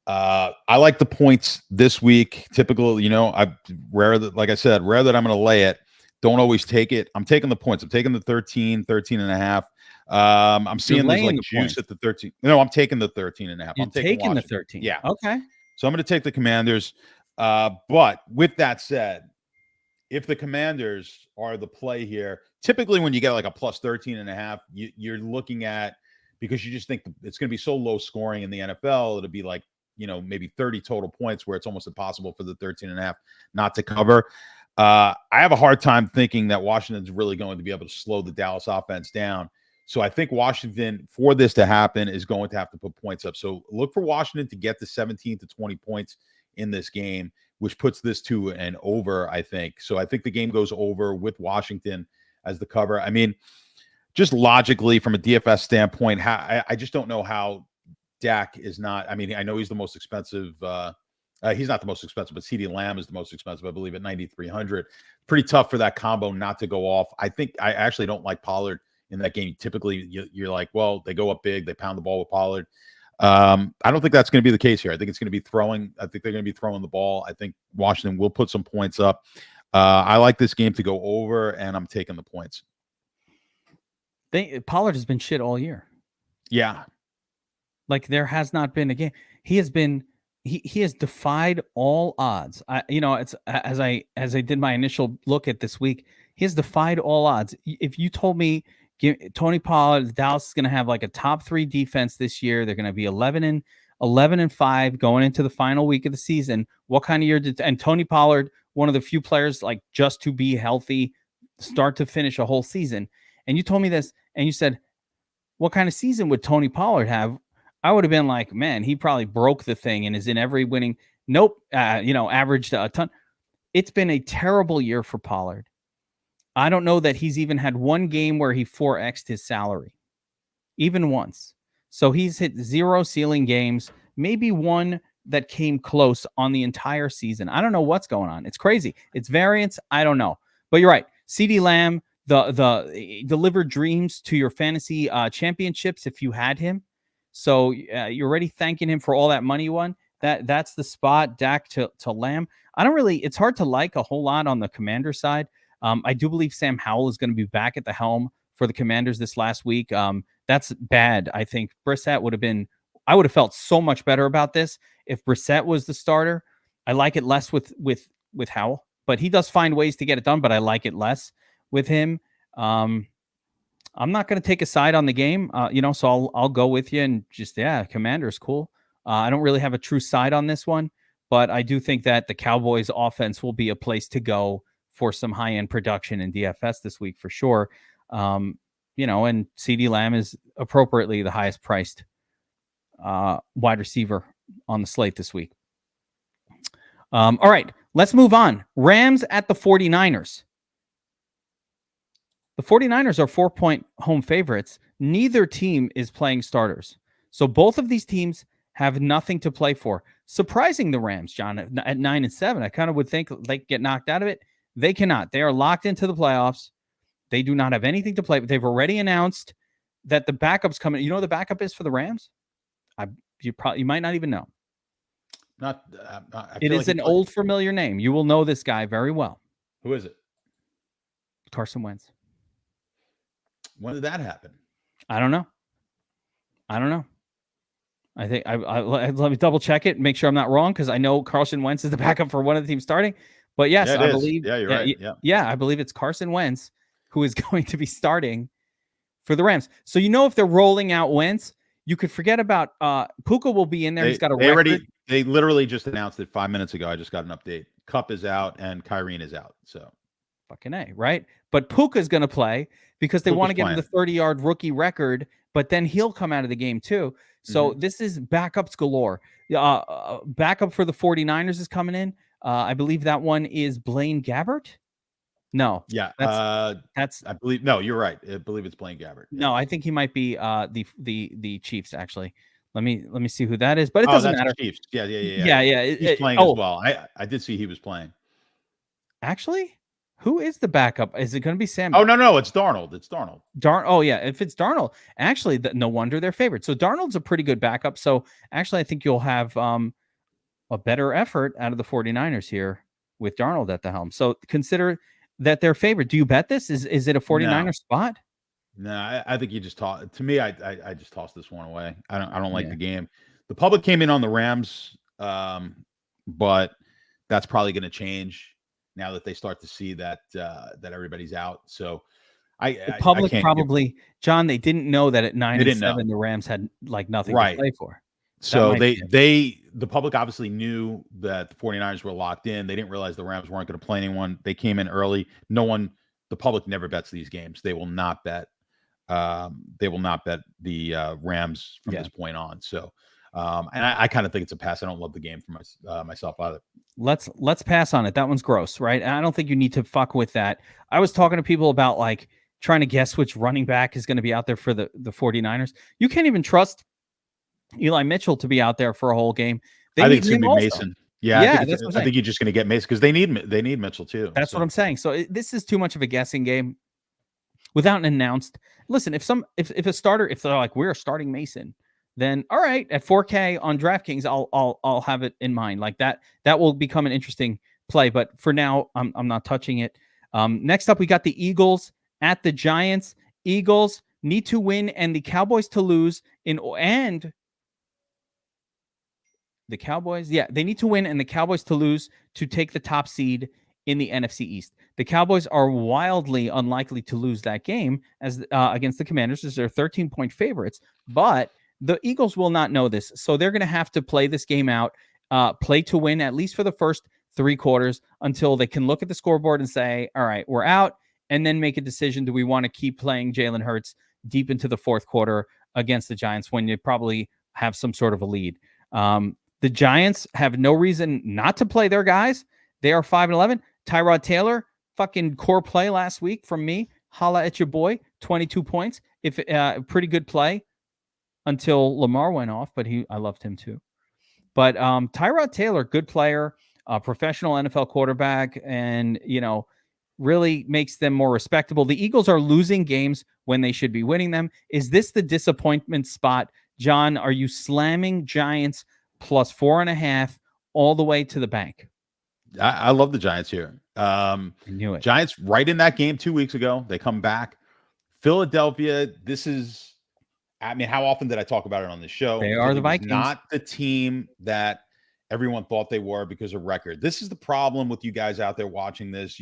I like the points this week. Typical, like I said, rare that I'm going to lay it. Don't always take it. I'm taking the points. I'm taking the 13 and a half. I'm You're seeing there's like laying the juice points. at the 13. No, I'm taking the 13 and a half. You're I'm taking taking the Washington. 13. Yeah. Okay. So I'm going to take the Commanders. But with that said, if the Commanders are the play here, typically when you get like a plus 13 and a half, you're looking at, because you just think it's going to be so low scoring in the NFL, it'll be like, maybe 30 total points where it's almost impossible for the 13 and a half not to cover. I have a hard time thinking that Washington's really going to be able to slow the Dallas offense down. So I think Washington, for this to happen, is going to have to put points up. So look for Washington to get to 17 to 20 points in this game, which puts this to an over, I think. So I think the game goes over with Washington as the cover. I mean, just logically from a DFS standpoint, I just don't know how Dak is not. I mean, I know he's the most expensive. He's not the most expensive, but CeeDee Lamb is the most expensive, I believe, at 9,300. Pretty tough for that combo not to go off. I think I actually don't like Pollard in that game. Typically, you're like, well, they go up big, they pound the ball with Pollard. I don't think that's going to be the case here. I think it's going to be throwing. I think they're going to be throwing the ball. I think Washington will put some points up. I like this game to go over, and I'm taking the points. Pollard has been shit all year. Yeah. Like there has not been a game. He has been he has defied all odds. It's as I did my initial look at this week, he has defied all odds. If you told me Tony Pollard, Dallas is going to have like a top 3 defense this year, they're going to be 11-5 going into the final week of the season. What kind of year and Tony Pollard, one of the few players like just to be healthy, start to finish a whole season. And you told me this, and you said, what kind of season would Tony Pollard have? I would have been like, man, he probably broke the thing and is in every winning. Nope. Averaged a ton. It's been a terrible year for Pollard. I don't know that he's even had one game where he 4x'd his salary, even once. So he's hit 0 ceiling games, maybe one that came close on the entire season. I don't know what's going on. It's crazy. It's variance. I don't know. But you're right. CeeDee Lamb, the delivered dreams to your fantasy championships if you had him. So you're already thanking him for all that money you won. That's the spot. Dak to Lamb. It's hard to like a whole lot on the Commander side. I do believe Sam Howell is going to be back at the helm for the Commanders this last week. That's bad. I think Brissett I would have felt so much better about this if Brissett was the starter. I like it less with Howell, but he does find ways to get it done, but I like it less with him. I'm not going to take a side on the game, so I'll go with you and just, Commander's cool. I don't really have a true side on this one, but I do think that the Cowboys offense will be a place to go for some high-end production in DFS this week for sure. And CeeDee Lamb is appropriately the highest priced wide receiver on the slate this week. All right, let's move on. Rams at the 49ers. The 49ers are 4-point home favorites. Neither team is playing starters. So both of these teams have nothing to play for. Surprising the Rams, John, at 9-7. I kind of would think they get knocked out of it. They cannot. They are locked into the playoffs. They do not have anything to play. They've already announced that the backup's coming. You know what the backup is for the Rams? You might not even know. It is an old familiar name. You will know this guy very well. Who is it? Carson Wentz. When did that happen? I don't know. I think let me double check it, make sure I'm not wrong, because I know Carson Wentz is the backup for one of the teams starting. But yes, I believe. Yeah, you're right. Yeah, I believe it's Carson Wentz who is going to be starting for the Rams. So if they're rolling out Wentz, you could forget about Puka will be in there. He's got a record. They literally just announced it 5 minutes ago. I just got an update. Kupp is out and Kyrene is out. So fucking A, right? But Puka is going to play because they want to get him the 30-yard rookie record, but then he'll come out of the game too. So this is backups galore. Backup for the 49ers is coming in. I believe that one is Blaine Gabbert. No. Yeah. That's I believe. No, you're right. I believe it's Blaine Gabbert. Yeah. No, I think he might be the Chiefs actually. Let me see who that is, but it doesn't matter. Chiefs. Yeah. Yeah. He's playing as well. I did see he was playing. Actually? Who is the backup? Is it going to be Sam? Oh no, it's Darnold. It's Darnold. Oh yeah, if it's Darnold, actually, no wonder they're favored. So Darnold's a pretty good backup. So actually, I think you'll have a better effort out of the 49ers here with Darnold at the helm. So consider that they're favored. Do you bet this? Is it a 49er No. spot? No, I think you just toss. To me, I just tossed this one away. I don't like Yeah. the game. The public came in on the Rams, but that's probably going to change now that they start to see that that everybody's out. So The I public can't give. probably, John, they didn't know that at 9 They and didn't know, 7 the Rams had like nothing to right? play for. That So might be it. the public obviously knew that the 49ers were locked in. They didn't realize the Rams weren't going to play anyone. They came in early. The public never bets these games. They will not bet. They will not bet the Rams from this point on. So, and I kind of think it's a pass. I don't love the game for myself either. Let's pass on it. That one's gross, right? And I don't think you need to fuck with that. I was talking to people about like trying to guess which running back is going to be out there for the 49ers. You can't even trust Eli Mitchell to be out there for a whole game. I think it's going to be Mason. Yeah, Yeah, I think you're just going to get Mason because they need Mitchell too. That's what I'm saying. So this is too much of a guessing game without an announced. Listen, if a starter, if they're like we're starting Mason, then all right, at 4K on DraftKings, I'll have it in mind. Like that will become an interesting play. But for now, I'm not touching it. Next up, we got the Eagles at the Giants. Eagles need to win and the Cowboys to lose and the Cowboys, they need to win and the Cowboys to lose to take the top seed in the NFC East. The Cowboys are wildly unlikely to lose that game as against the Commanders, as they're 13-point favorites. But the Eagles will not know this, so they're going to have to play this game out, play to win at least for the first 3 quarters until they can look at the scoreboard and say, "All right, we're out," and then make a decision: do we want to keep playing Jalen Hurts deep into the fourth quarter against the Giants when you probably have some sort of a lead? The Giants have no reason not to play their guys. They are 5-11. Tyrod Taylor, fucking core play last week from me. Holla at your boy, 22 points. If pretty good play until Lamar went off, but I loved him too. But Tyrod Taylor, good player, professional NFL quarterback, and really makes them more respectable. The Eagles are losing games when they should be winning them. Is this the disappointment spot, John? Are you slamming Giants plus 4.5 all the way to the bank? I love the Giants here. I knew it. Giants right in that game 2 weeks ago. They come back. Philadelphia, this is, I mean, how often did I talk about it on this show? They are the Vikings. Not the team that everyone thought they were because of record. This is the problem with you guys out there watching this.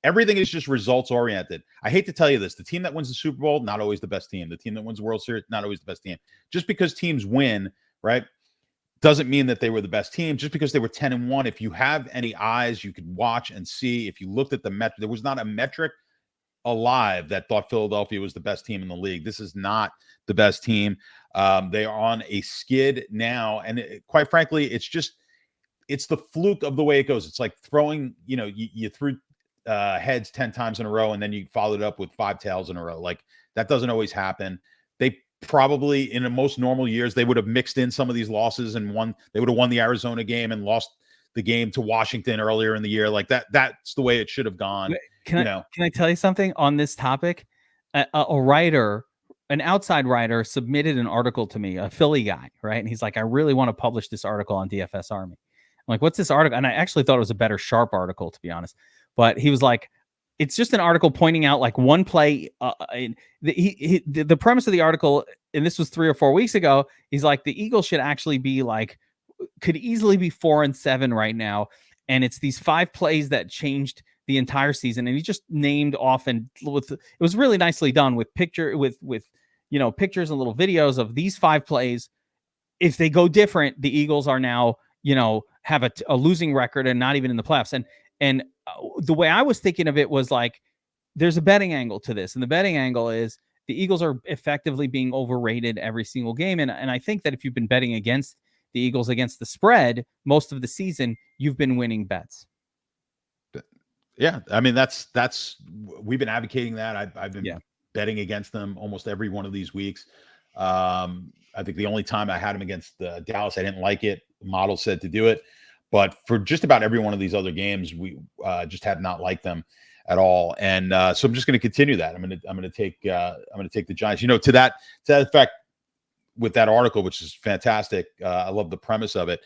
Everything is just results oriented. I hate to tell you this. The team that wins the Super Bowl, not always the best team. The team that wins the World Series, not always the best team. Just because teams win, right, doesn't mean that they were the best team. Just because they were 10-1, if you have any eyes, you could watch and see. If you looked at the metric, there was not a metric alive that thought Philadelphia was the best team in the league. This is not the best team. They are on a skid now. And quite frankly, it's the fluke of the way it goes. It's like throwing, you threw heads 10 times in a row and then you followed up with 5 tails in a row. Like that doesn't always happen. They probably in the most normal years, they would have mixed in some of these losses and they would have won the Arizona game and lost the game to Washington earlier in the year. Like that's the way it should have gone. Can I tell you something on this topic? A writer, an outside writer, submitted an article to me, a Philly guy, right? And he's like, I really want to publish this article on DFS Army. I'm like, what's this article? And I actually thought it was a better Sharp article, to be honest. But he was like, it's just an article pointing out like one play. The premise of the article, and this was 3 or 4 weeks ago, he's like, the Eagles should actually be like, could easily be 4-7 right now. And it's these 5 plays that changed the entire season. And he just named off, and it was really nicely done with pictures and little videos of these 5 plays. If they go different, the Eagles are now, have a losing record and not even in the playoffs. And the way I was thinking of it was like, there's a betting angle to this. And the betting angle is the Eagles are effectively being overrated every single game. And I think that if you've been betting against the Eagles against the spread most of the season, you've been winning bets. Yeah. I mean, we've been advocating that. I've been betting against them almost every one of these weeks. I think the only time I had them against Dallas, I didn't like it. The model said to do it. But for just about every one of these other games, we just have not liked them. at all. And so I'm just going to continue that. I'm going to take the Giants. To that effect, with that article, which is fantastic. I love the premise of it.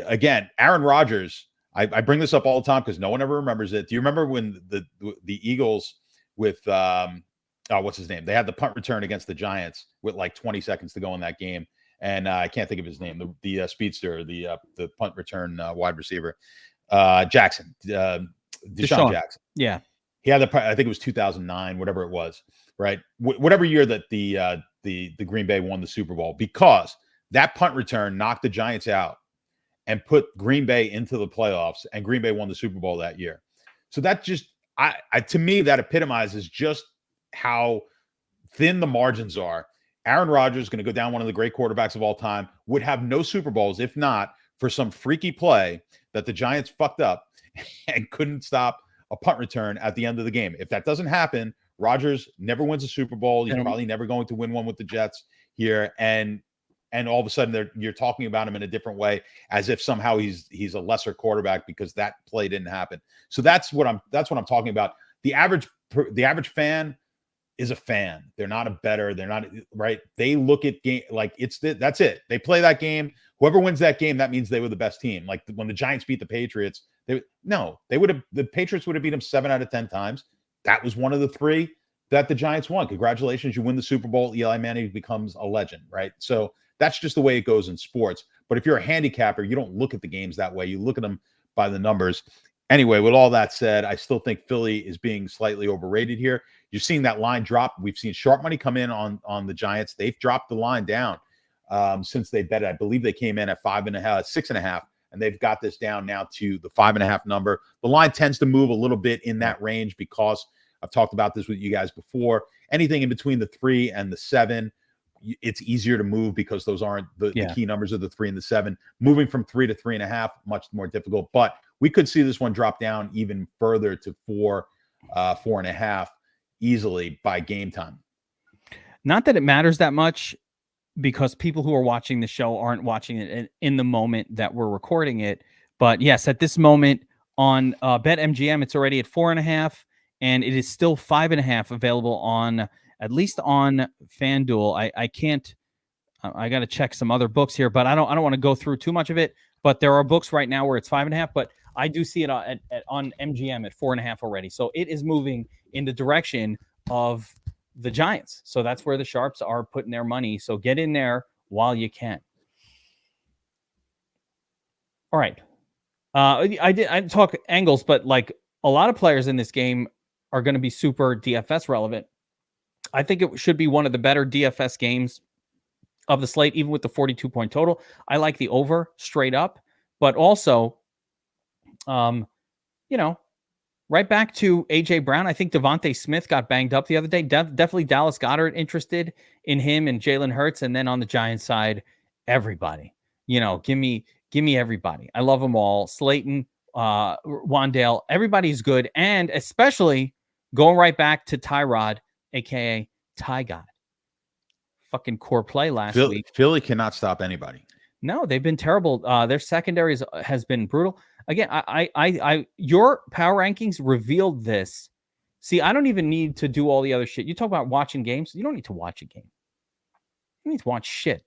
Again, Aaron Rodgers. I bring this up all the time because no one ever remembers it. Do you remember when the Eagles with what's his name? They had the punt return against the Giants with like 20 seconds to go in that game, and I can't think of his name. The speedster, the punt return wide receiver, Jackson, Deshaun Jackson. Yeah, he had I think it was 2009, whatever it was, right? Whatever year that the Green Bay won the Super Bowl, because that punt return knocked the Giants out and put Green Bay into the playoffs, and Green Bay won the Super Bowl that year. So that just, to me, that epitomizes just how thin the margins are. Aaron Rodgers is going to go down one of the great quarterbacks of all time, would have no Super Bowls if not for some freaky play that the Giants fucked up and couldn't stop a punt return at the end of the game. If that doesn't happen, Rodgers never wins a Super Bowl. He's probably never going to win one with the Jets here. And all of a sudden you're talking about him in a different way, as if somehow he's a lesser quarterback because that play didn't happen. So that's what I'm talking about. The average fan is a fan. They're not a bettor. They're not, right. They look at game like that's it. They play that game. Whoever wins that game, that means they were the best team. Like when the Giants beat the Patriots, the Patriots would have beat them 7 out of 10 times. That was one of the 3 that the Giants won. Congratulations. You win the Super Bowl. Eli Manning becomes a legend, right? So that's just the way it goes in sports. But if you're a handicapper, you don't look at the games that way. You look at them by the numbers. Anyway, with all that said, I still think Philly is being slightly overrated here. You're seeing that line drop. We've seen sharp money come in on the Giants. They've dropped the line down since they bet it. I believe they came in at 5.5, 6.5, and they've got this down now to the 5.5 number. The line tends to move a little bit in that range because I've talked about this with you guys before. Anything in between the 3 and the 7, it's easier to move because those aren't the key numbers of the 3 and the 7. Moving from 3 to 3.5, much more difficult. But we could see this one drop down even further to 4, 4.5 easily by game time. Not that it matters that much, because people who are watching the show aren't watching it in the moment that we're recording it. But yes, at this moment on BetMGM, it's already at 4.5, and it is still 5.5 available on, at least on FanDuel. I can't. I got to check some other books here, but I don't want to go through too much of it. But there are books right now where it's 5.5, but I do see it on MGM at 4.5 already. So it is moving in the direction of the Giants. So that's where the sharps are putting their money. So get in there while you can. All right. I didn't talk angles, but like a lot of players in this game are going to be super DFS relevant. I think it should be one of the better DFS games of the slate, even with the 42-point total. I like the over straight up, but also, right back to A.J. Brown. I think Devontae Smith got banged up the other day. Definitely Dallas Goedert interested in him and Jalen Hurts. And then on the Giants side, everybody. Give me everybody. I love them all. Slayton, Wandale, everybody's good. And especially going right back to Tyrod, a.k.a. Ty God. Fucking core play last week. Philly cannot stop anybody. No, they've been terrible. Their secondary has been brutal. Again, I your power rankings revealed this. See, I don't even need to do all the other shit. You talk about watching games. You don't need to watch a game. You need to watch shit.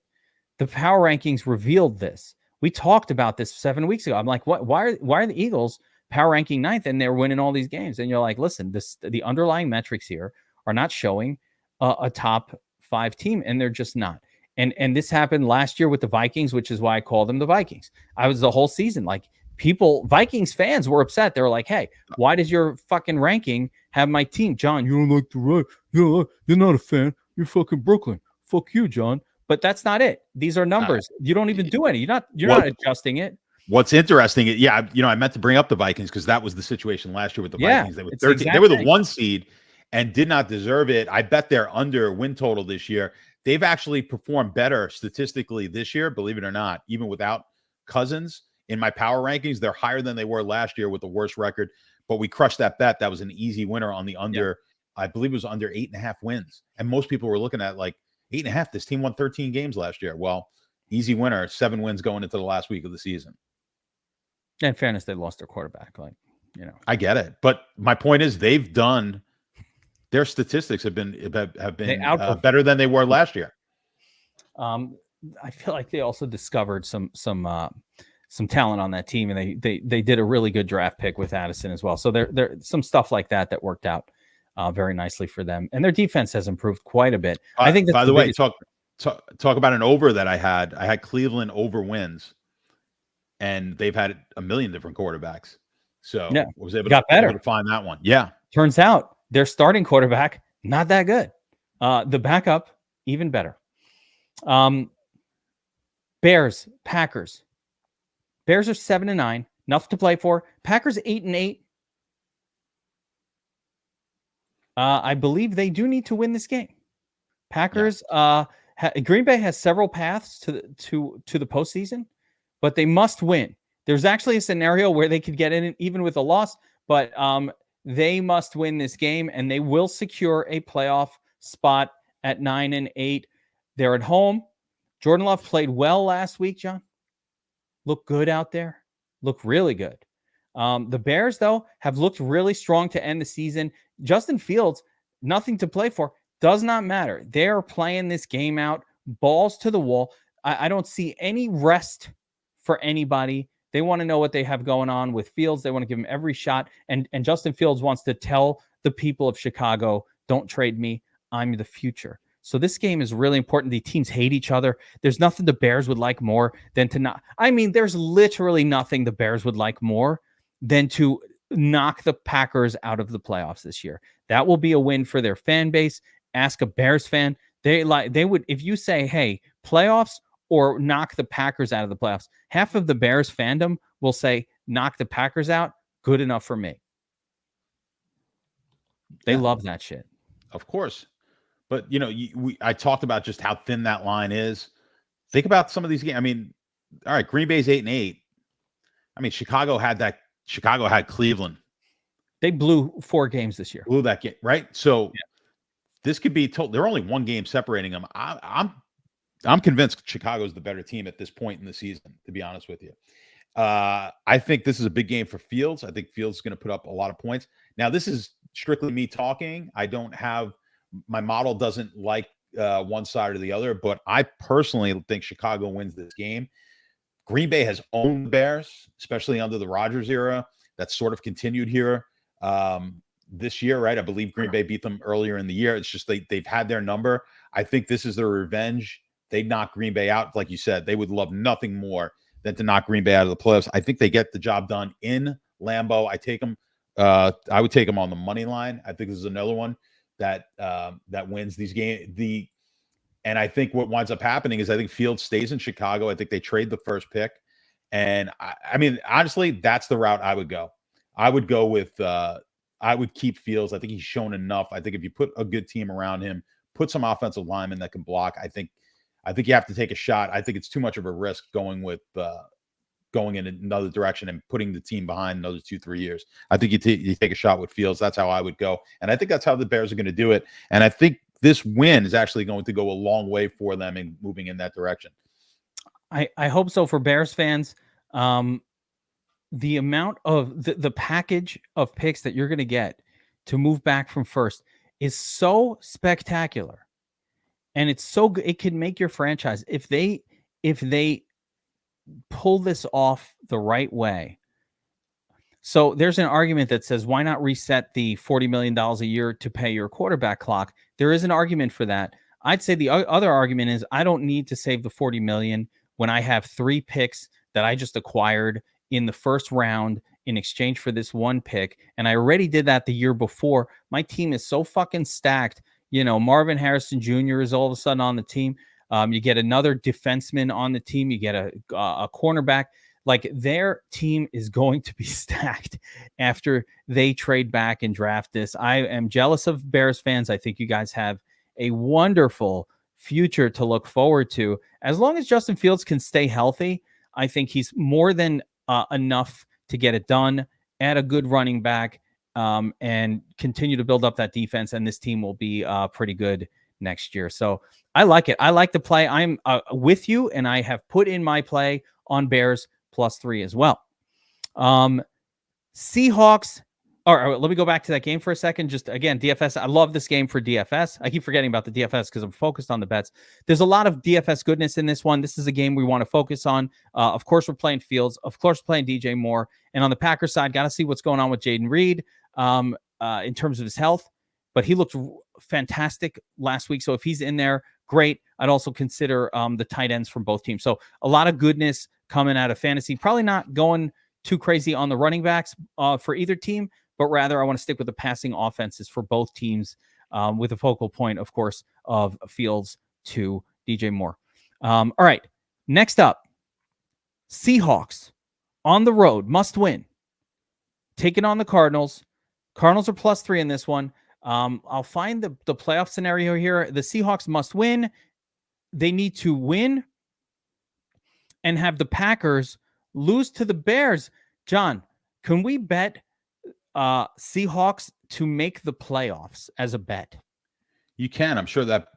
The power rankings revealed this. We talked about this 7 weeks ago. I'm like, what? Why are the Eagles power ranking 9th and they're winning all these games? And you're like, listen, the underlying metrics here are not showing a top 5 team, and they're just not. And this happened last year with the Vikings, which is why I call them the Vikings. I was the whole season like, Vikings fans were upset. They were like, hey, why does your fucking ranking have my team? John, you don't like the right. You're not a fan. You're fucking Brooklyn. Fuck you, John. But that's not it. These are numbers. You don't even do any. You're not adjusting it. What's interesting, I meant to bring up the Vikings because that was the situation last year with the Vikings. They were 13. They were the 1 seed and did not deserve it. I bet they're under win total this year. They've actually performed better statistically this year, believe it or not, even without Cousins. In my power rankings, they're higher than they were last year with the worst record. But we crushed that bet. That was an easy winner on the under. Yeah. I believe it was under 8.5 wins. And most people were looking at like 8.5. This team won 13 games last year. Well, easy winner, 7 wins going into the last week of the season. In fairness, they lost their quarterback. Like, You know, I get it, but my point is their statistics have been they outperform. better than they were last year. I feel like they also discovered some talent on that team, and they did a really good draft pick with Addison as well. So there some stuff like that worked out very nicely for them, and their defense has improved quite a bit. I think that's by the way, talk about an over that I had. I had Cleveland over wins, and they've had a million different quarterbacks. So yeah, I was able got better. to find that one. Yeah. Turns out their starting quarterback not that good. The backup even better. Bears, Packers. Bears are 7-9, enough to play for. Packers 8-8. I believe they do need to win this game. Packers. Yeah. Green Bay has several paths to the postseason, but they must win. There's actually a scenario where they could get in even with a loss, but they must win this game, and they will secure a playoff spot at 9-8. They're at home. Jordan Love played well last week, John. Looked good out there. Looked really good. The Bears, though, have looked really strong to end the season. Justin Fields, nothing to play for. Does not matter. They're playing this game out, balls to the wall. I don't see any rest for anybody. They want to know what they have going on with Fields. They want to give him every shot. And Justin Fields wants to tell the people of Chicago, don't trade me. I'm the future. So this game is really important. The teams hate each other. There's nothing the Bears would like more than to not. I mean, there's literally nothing the Bears would like more than to knock the Packers out of the playoffs this year. That will be a win for their fan base. Ask a Bears fan. They would, if you say, hey, playoffs or knock the Packers out of the playoffs, half of the Bears fandom will say, knock the Packers out. Good enough for me. They love that shit. Of course. But, I talked about just how thin that line is. Think about some of these games. I mean, all right, Green Bay's 8-8. I mean, Chicago had Cleveland. They blew 4 games this year. Blew that game, right? So this could be they're only one game separating them. I'm convinced Chicago's the better team at this point in the season, to be honest with you. I think this is a big game for Fields. I think Fields is going to put up a lot of points. Now, this is strictly me talking. I don't have my model doesn't like one side or the other, but I personally think Chicago wins this game. Green Bay has owned the Bears, especially under the Rodgers era. That's sort of continued here this year, right? I believe Green Bay beat them earlier in the year. It's just they've had their number. I think this is their revenge. They knock Green Bay out. Like you said, they would love nothing more than to knock Green Bay out of the playoffs. I think they get the job done in Lambeau. I take them. I would take them on the money line. I think this is another one that wins these games. And I think what winds up happening is I think Fields stays in Chicago. I think they trade the first pick. And I mean, honestly, that's the route I would go. I would go with I would keep Fields. I think he's shown enough. I think if you put a good team around him, put some offensive linemen that can block, I think you have to take a shot. I think it's too much of a risk going in another direction and putting the team behind another 2-3 years. I think you take a shot with Fields. That's how I would go. And I think that's how the Bears are going to do it. And I think this win is actually going to go a long way for them in moving in that direction. I hope so for Bears fans. The amount of the package of picks that you're going to get to move back from first is so spectacular. And it's so good. It can make your franchise if they pull this off the right way. So there's an argument that says, why not reset the $40 million a year to pay your quarterback clock? There is an argument for that. I'd say the other argument is I don't need to save the $40 million when I have 3 picks that I just acquired in the first round in exchange for this one pick. And I already did that the year before. My team is so fucking stacked. Marvin Harrison Jr. is all of a sudden on the team. You get another defenseman on the team. You get a cornerback. Like, their team is going to be stacked after they trade back and draft this. I am jealous of Bears fans. I think you guys have a wonderful future to look forward to. As long as Justin Fields can stay healthy, I think he's more than enough to get it done. Add a good running back and continue to build up that defense, and this team will be pretty good next year. So I like it. I like the play. I'm with you, and I have put in my play on Bears +3 as well. Seahawks. Or let me go back to that game for a second. Just again, DFS. I love this game for DFS. I keep forgetting about the DFS because I'm focused on the bets. There's a lot of DFS goodness in this one. This is a game we want to focus on. Of course, we're playing Fields. Of course, we're playing DJ Moore. And on the Packers side, got to see what's going on with Jaden Reed in terms of his health. But he looked fantastic last week. So if he's in there, great. I'd also consider the tight ends from both teams. So a lot of goodness coming out of fantasy. Probably not going too crazy on the running backs for either team, but rather I want to stick with the passing offenses for both teams with a focal point, of course, of Fields to DJ Moore. All right. Next up, Seahawks on the road, must win. Taking on the Cardinals. Cardinals are +3 in this one. I'll find the playoff scenario here. The Seahawks must win. They need to win and have the Packers lose to the Bears. John, can we bet Seahawks to make the playoffs as a bet? You can. I'm sure that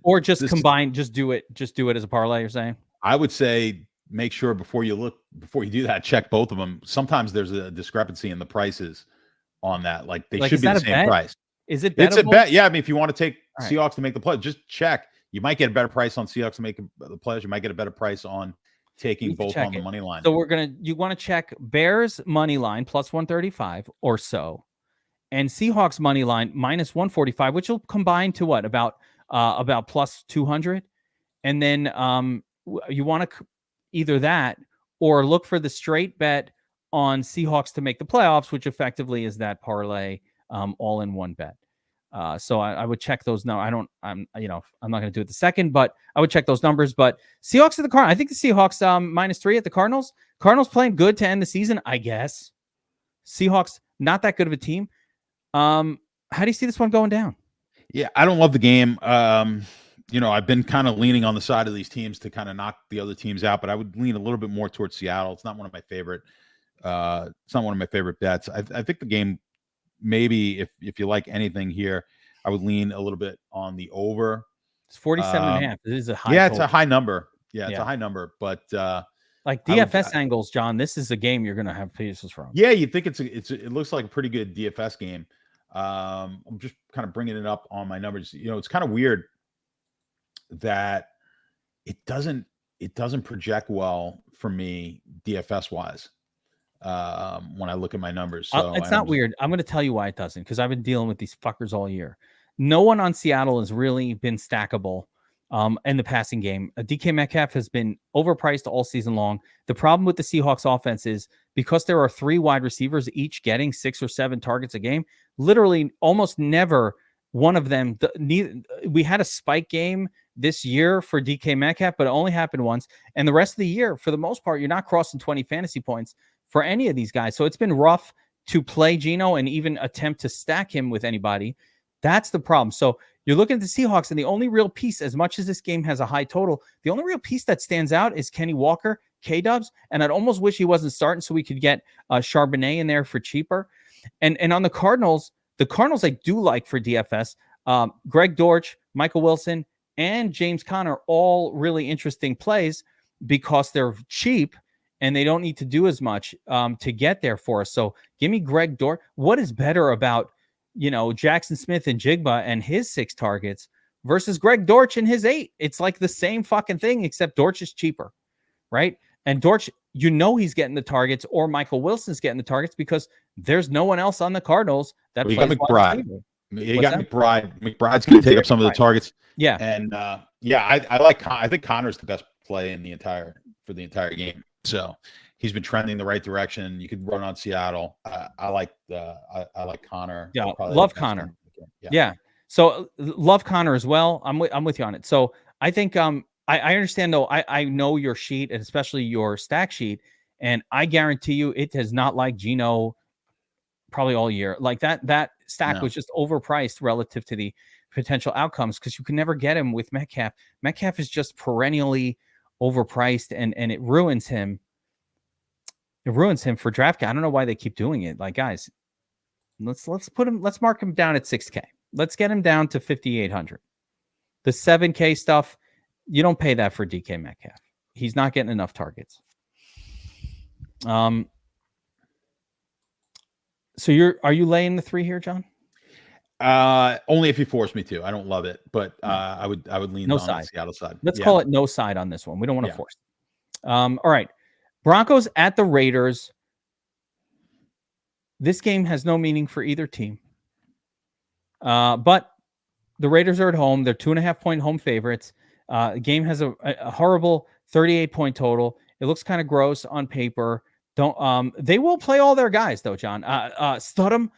or just combine, just do it as a parlay, you're saying? I would say make sure before you do that, check both of them. Sometimes there's a discrepancy in the prices on that. Like they should be the same price. Is it bettable? It's a bet. Yeah. I mean, if you want to take Seahawks to make the play, just check. You might get a better price on Seahawks to make the plays. You might get a better price on taking both on the money line. So you want to check Bears money line +135 or so, and Seahawks money line -145, which will combine to what, about +200. And then you want to either that or look for the straight bet on Seahawks to make the playoffs, which effectively is that parlay all in one bet. So I would check those. No, I'm not going to do it the second, but I would check those numbers. But Seahawks at the Cardinals. I think the Seahawks -3 at the Cardinals. Cardinals playing good to end the season, I guess. Seahawks not that good of a team. How do you see this one going down? Yeah, I don't love the game. I've been kind of leaning on the side of these teams to kind of knock the other teams out, but I would lean a little bit more towards Seattle. It's not one of my favorite. It's not one of my favorite bets. I think the game, maybe if you like anything here, I would lean a little bit on the over. It's 47.5. It is a high. Yeah, it's a high number. Yeah, it's a high number. But like DFS angles, John, this is a game you're going to have pieces from. Yeah, you think it looks like a pretty good DFS game. I'm just kind of bringing it up on my numbers. It's kind of weird that it doesn't project well for me DFS wise. When I look at my numbers. So it's not weird. I'm going to tell you why it doesn't, because I've been dealing with these fuckers all year. No one on Seattle has really been stackable in the passing game. DK Metcalf has been overpriced all season long. The problem with the Seahawks offense is because there are 3 wide receivers each getting 6 or 7 targets a game, literally almost never one of them. We had a spike game this year for DK Metcalf, but it only happened once. And the rest of the year, for the most part, you're not crossing 20 fantasy points for any of these guys. So it's been rough to play Geno and even attempt to stack him with anybody. That's the problem. So you're looking at the Seahawks, and the only real piece, as much as this game has a high total, the only real piece that stands out is Kenny Walker, K-Dubs, and I'd almost wish he wasn't starting so we could get Charbonnet in there for cheaper. And on the Cardinals I do like for DFS. Greg Dortch, Michael Wilson, and James Conner, all really interesting plays because they're cheap and they don't need to do as much to get there for us. So give me Greg Dortch. What is better about, Jackson Smith and Jigba and his 6 targets versus Greg Dortch and his 8? It's like the same fucking thing, except Dortch is cheaper, right? And Dortch, he's getting the targets, or Michael Wilson's getting the targets because there's no one else on the Cardinals that plays McBride. You got McBride. McBride's going to take up some of the targets. Yeah. And I think Connor's the best play for the entire game. So he's been trending the right direction. You could run on Seattle. I like Connor. Yeah, love Connor. Yeah. So love Connor as well. I'm with you on it. So I think I understand though. I know your sheet, and especially your stack sheet, and I guarantee you it has not liked Geno probably all year. Like that stack was just overpriced relative to the potential outcomes because you can never get him with Metcalf. Metcalf is just perennially overpriced, and it ruins him. It ruins him for DraftKings. I don't know why they keep doing it. Like, guys, let's mark him down at 6K. Let's get him down to 5,800. The 7K stuff, you don't pay that for DK Metcalf. He's not getting enough targets. So are you laying the 3 here, John? Only if you force me to. I don't love it, but No. I would lean No on the side. Seattle side. Let's Yeah, call it no side on this one. We don't want to yeah. force. All right. Broncos at the Raiders. This game has no meaning for either team. But the Raiders are at home. They're 2.5-point home favorites. The game has a horrible 38-point total. It looks kind of gross on paper. They will play all their guys though, John. Studham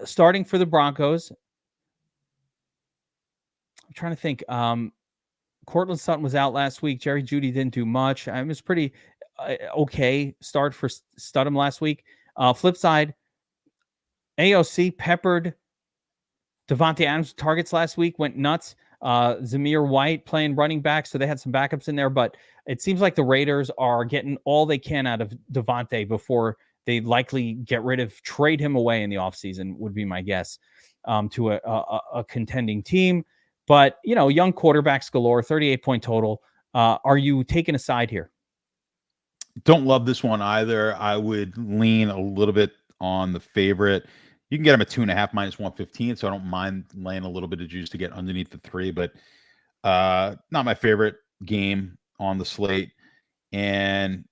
starting for the Broncos. I'm trying to think. Cortland Sutton was out last week. Jerry Jeudy didn't do much. It was pretty okay start for Studham last week. Flip side, AOC peppered Devontae Adams targets last week, went nuts. Zamir White playing running back, so they had some backups in there, but it seems like the Raiders are getting all they can out of Devontae before they likely trade him away in the offseason, would be my guess, to a contending team. But, young quarterbacks galore, 38-point total. Are you taking a side here? Don't love this one either. I would lean a little bit on the favorite. You can get them at 2.5 minus 115, so I don't mind laying a little bit of juice to get underneath the 3, but not my favorite game on the slate. And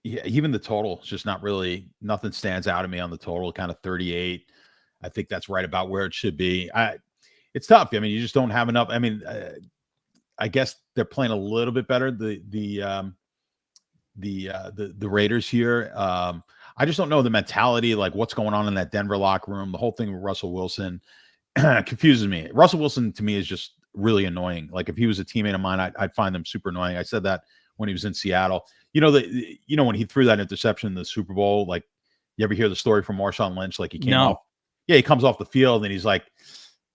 yeah, even the total is just not really, nothing stands out to me on the total, kind of 38. I think that's right about where it should be. It's tough. I mean, you just don't have enough. I mean, I guess they're playing a little bit better. The Raiders here. I just don't know the mentality, like what's going on in that Denver locker room. The whole thing with Russell Wilson confuses me. Russell Wilson to me is just really annoying. Like if he was a teammate of mine, I'd find them super annoying. I said that when he was in Seattle. When he threw that interception in the Super Bowl, like you ever hear the story from Marshawn Lynch? Like he came off. Yeah, he comes off the field and he's like,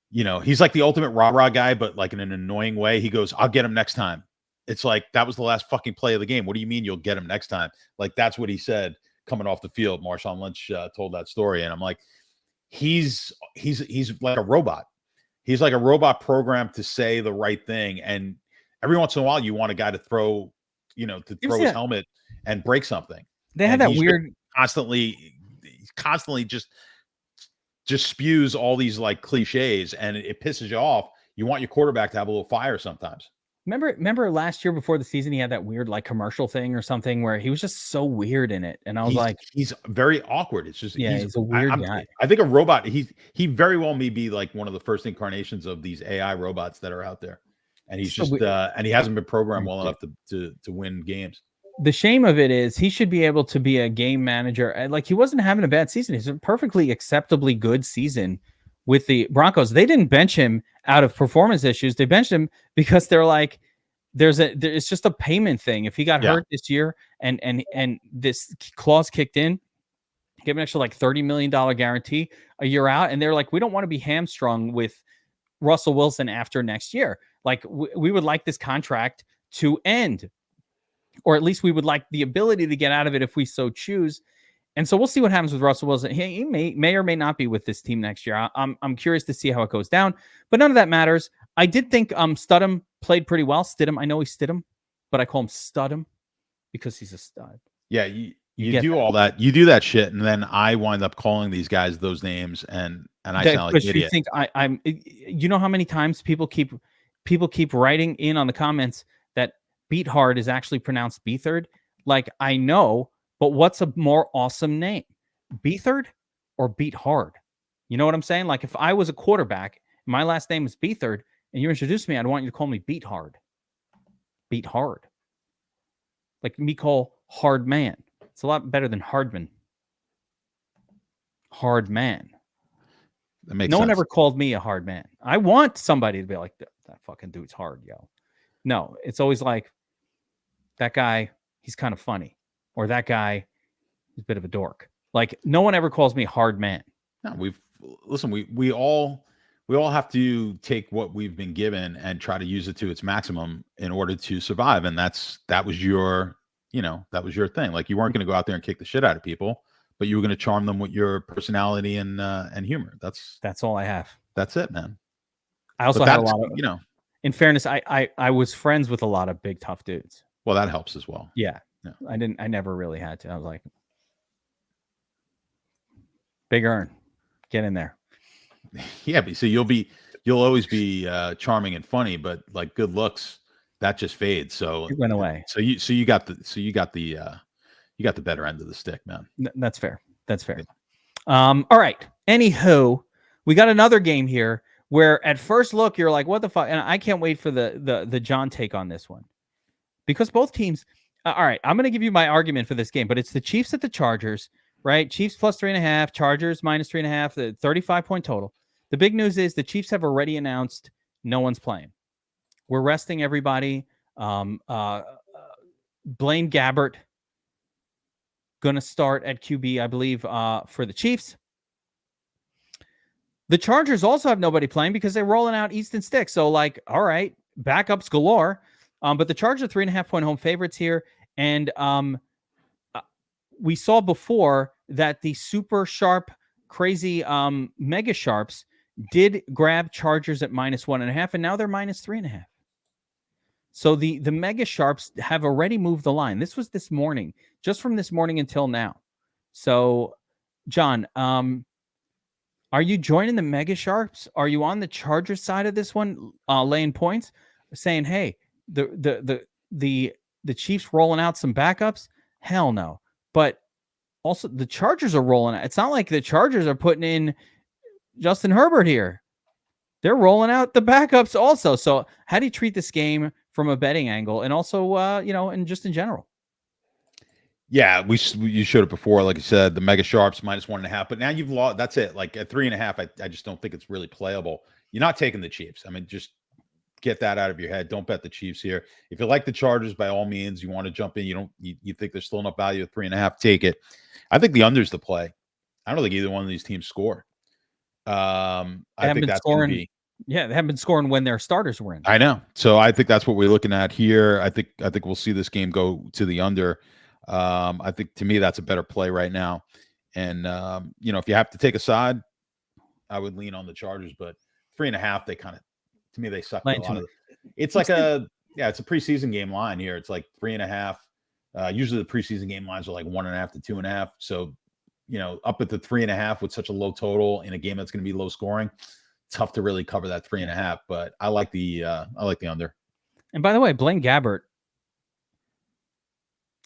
he's like the ultimate rah-rah guy, but like in an annoying way. He goes, "I'll get him next time." It's like, that was the last fucking play of the game. What do you mean you'll get him next time? Like, that's what he said coming off the field. Marshawn Lynch told that story. And I'm like, he's like a robot. He's like a robot programmed to say the right thing. And every once in a while, you want a guy to throw his helmet and break something. They had that weird constantly just spews all these like cliches, and it pisses you off. You want your quarterback to have a little fire sometimes. Remember last year before the season, he had that weird like commercial thing or something where he was just so weird in it. And I was he's very awkward. It's just, he's a weird guy. I think a robot, he very well may be like one of the first incarnations of these AI robots that are out there. And he's just, and he hasn't been programmed well enough to win games. The shame of it is he should be able to be a game manager. Like he wasn't having a bad season. He's a perfectly acceptably good season with the Broncos. They didn't bench him out of performance issues. They benched him because they're like, it's just a payment thing. If he got hurt this year and this clause kicked in, give an extra like $30 million guarantee a year out. And they're like, we don't want to be hamstrung with Russell Wilson after next year. Like we would like this contract to end, or at least we would like the ability to get out of it if we so choose. And so we'll see what happens with Russell Wilson. He may or may not be with this team next year. I'm curious to see how it goes down, but none of that matters. I did think Studham played pretty well. Stidham, I know he's Stidham, but I call him Studham because he's a stud. Yeah, you do all that. You do that shit, and then I wind up calling these guys those names, and I sound like an idiot. You think I'm? You know how many times people keep writing in on the comments that Beat Hard is actually pronounced Beathard? Like I know. But what's a more awesome name? Beathard or Beat Hard? You know what I'm saying? Like if I was a quarterback, my last name is Beathard, and you introduced me, I'd want you to call me Beat Hard. Beat Hard. Like me call Hard Man. It's a lot better than Hardman. Hard Man. That makes no sense. one ever called me a hard man. I want somebody to be like, that fucking dude's hard, yo. No, it's always like, that guy, he's kind of funny. Or that guy is a bit of a dork. Like no one ever calls me hard man. No, we all have to take what we've been given and try to use it to its maximum in order to survive. And that was your thing. Like you weren't going to go out there and kick the shit out of people, but you were going to charm them with your personality and humor. That's all I have. That's it, man. I also had a lot of, in fairness, I was friends with a lot of big tough dudes. Well, that helps as well. Yeah. I never really had to. I was like, Big earn. Get in there. Yeah, but so you'll always be charming and funny, but like good looks, that just fades. So It went away. you got the better end of the stick, man. That's fair. That's fair. All right. Anywho, we got another game here where at first look you're like, what the fuck? And I can't wait for the John take on this one because both teams. All right, I'm going to give you my argument for this game, but it's the Chiefs at the Chargers, right? Chiefs plus 3.5, Chargers minus 3.5, the 35-point total. The big news is the Chiefs have already announced no one's playing. We're resting everybody. Blaine Gabbert going to start at QB, I believe, for the Chiefs. The Chargers also have nobody playing because they're rolling out Easton Stick. So, like, all right, backups galore. But the Chargers are 3.5-point home favorites here. And we saw before that the super sharp, crazy mega sharps did grab Chargers at minus 1.5, and now they're minus 3.5. So the mega sharps have already moved the line. This was this morning, just from this morning until now. So, John, are you joining the mega sharps? Are you on the Chargers side of this one, laying points, saying, "Hey, the Chiefs rolling out some backups"? Hell no. But also the Chargers are rolling out. It's not like the Chargers are putting in Justin Herbert here. They're rolling out the backups also. So how do you treat this game from a betting angle, and also and just in general? Yeah, you showed it before, like you said, the mega sharps minus 1.5. But now you've lost. That's it. Like at 3.5, I just don't think it's really playable. You're not taking the Chiefs. I mean, just get that out of your head. Don't bet the Chiefs here. If you like the Chargers, by all means, you want to jump in. You think there's still enough value at 3.5, take it. I think the under's the play. I don't think either one of these teams score. I think that's going to be. Yeah, they haven't been scoring when their starters were in. I know. So I think that's what we're looking at here. I think we'll see this game go to the under. I think to me that's a better play right now. And if you have to take a side, I would lean on the Chargers, but 3.5, they kind of, to me, they suck a lot of it. It's like it's a preseason game line here. It's like 3.5. Usually the preseason game lines are like 1.5 to 2.5. So, up at the 3.5 with such a low total in a game that's going to be low scoring, tough to really cover that 3.5. But I like the under. And by the way, Blaine Gabbert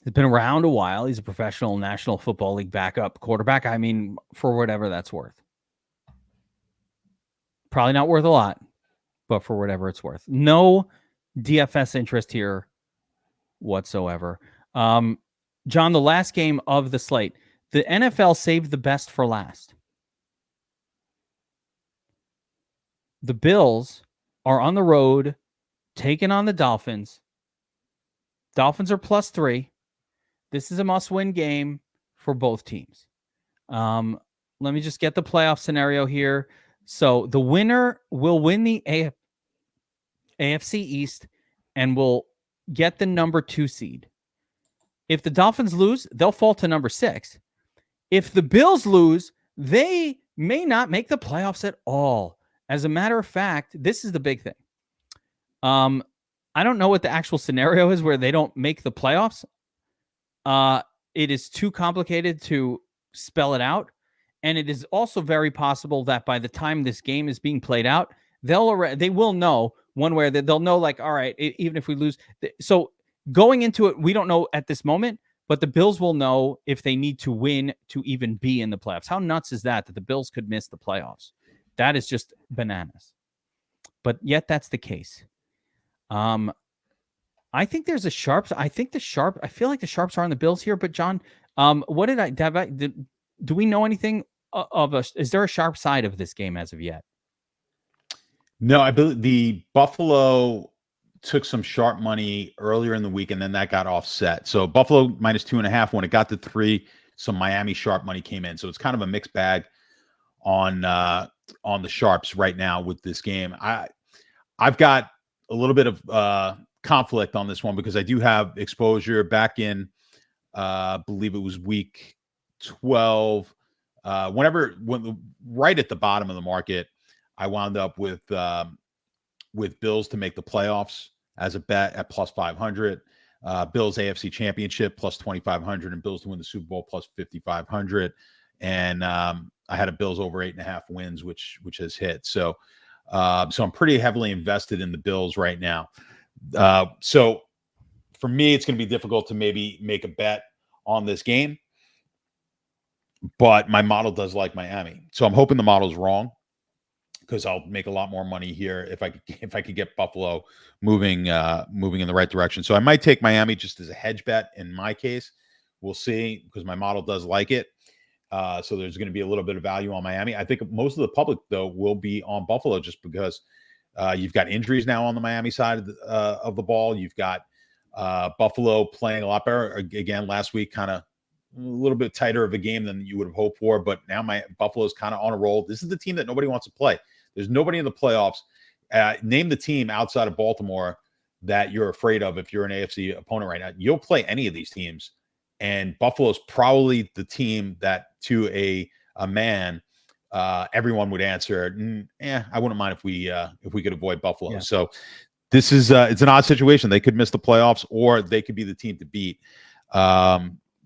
has been around a while. He's a professional National Football League backup quarterback. I mean, for whatever that's worth. Probably not worth a lot, but for whatever it's worth. No DFS interest here whatsoever. John, the last game of the slate, the NFL saved the best for last. The Bills are on the road, taking on the Dolphins. Dolphins are +3. This is a must-win game for both teams. Let me just get the playoff scenario here. So the winner will win the AFC East and will get the number 2 seed. If the Dolphins lose, they'll fall to number 6. If the Bills lose, they may not make the playoffs at all. As a matter of fact, this is the big thing. I don't know what the actual scenario is where they don't make the playoffs. It is too complicated to spell it out. And it is also very possible that by the time this game is being played out, they will know one way that they'll know, like, all right, even if we lose. So going into it, we don't know at this moment, but the Bills will know if they need to win to even be in the playoffs. How nuts is that the Bills could miss the playoffs? That is just bananas. But yet that's the case. I think there's a sharps. I feel like the sharps are on the Bills here. But John, what do we know anything of us? Is there a sharp side of this game as of yet? No, I believe the Buffalo took some sharp money earlier in the week, and then that got offset. So Buffalo -2.5. When it got to 3, some Miami sharp money came in. So it's kind of a mixed bag on the sharps right now with this game. I've got a little bit of conflict on this one because I do have exposure back in believe it was week 12. Right at the bottom of the market, I wound up with Bills to make the playoffs as a bet at +500. Bills AFC Championship +2,500, and Bills to win the Super Bowl +5,500. And I had a Bills over 8.5 wins, which has hit. So so I'm pretty heavily invested in the Bills right now. So for me, it's going to be difficult to maybe make a bet on this game, but my model does like Miami. So I'm hoping the model's wrong, because I'll make a lot more money here if I could get Buffalo moving in the right direction. So I might take Miami just as a hedge bet in my case. We'll see, because my model does like it. So there's going to be a little bit of value on Miami. I think most of the public, though, will be on Buffalo, just because you've got injuries now on the Miami side of the ball. You've got Buffalo playing a lot better. Again, last week, kind of a little bit tighter of a game than you would have hoped for, but now Buffalo's kind of on a roll. This is the team that nobody wants to play. There's nobody in the playoffs. Name the team outside of Baltimore that you're afraid of if you're an AFC opponent right now. You'll play any of these teams, and Buffalo's probably the team that, to a man, everyone would answer, I wouldn't mind if we could avoid Buffalo. Yeah. So this is it's an odd situation. They could miss the playoffs, or they could be the team to beat.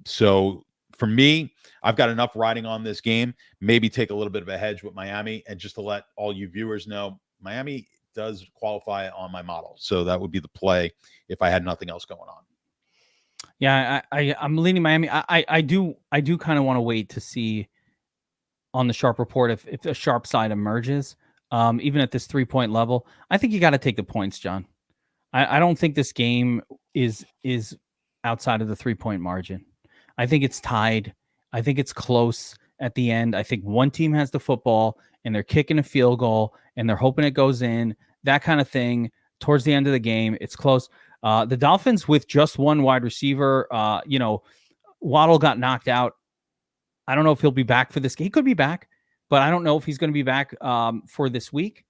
So for me, I've got enough riding on this game. Maybe take a little bit of a hedge with Miami. And just to let all you viewers know, Miami does qualify on my model. So that would be the play if I had nothing else going on. Yeah, I'm leaning Miami. I do kind of want to wait to see on the sharp report if the sharp side emerges. Even at this 3-point level, I think you got to take the points, John. I don't think this game is outside of the 3-point margin. I think it's tied. I think it's close at the end. I think one team has the football and they're kicking a field goal and they're hoping it goes in, that kind of thing. Towards the end of the game, it's close. The Dolphins, with just one wide receiver, Waddle got knocked out. I don't know if he'll be back for this game. He could be back, but I don't know if he's going to be back for this week.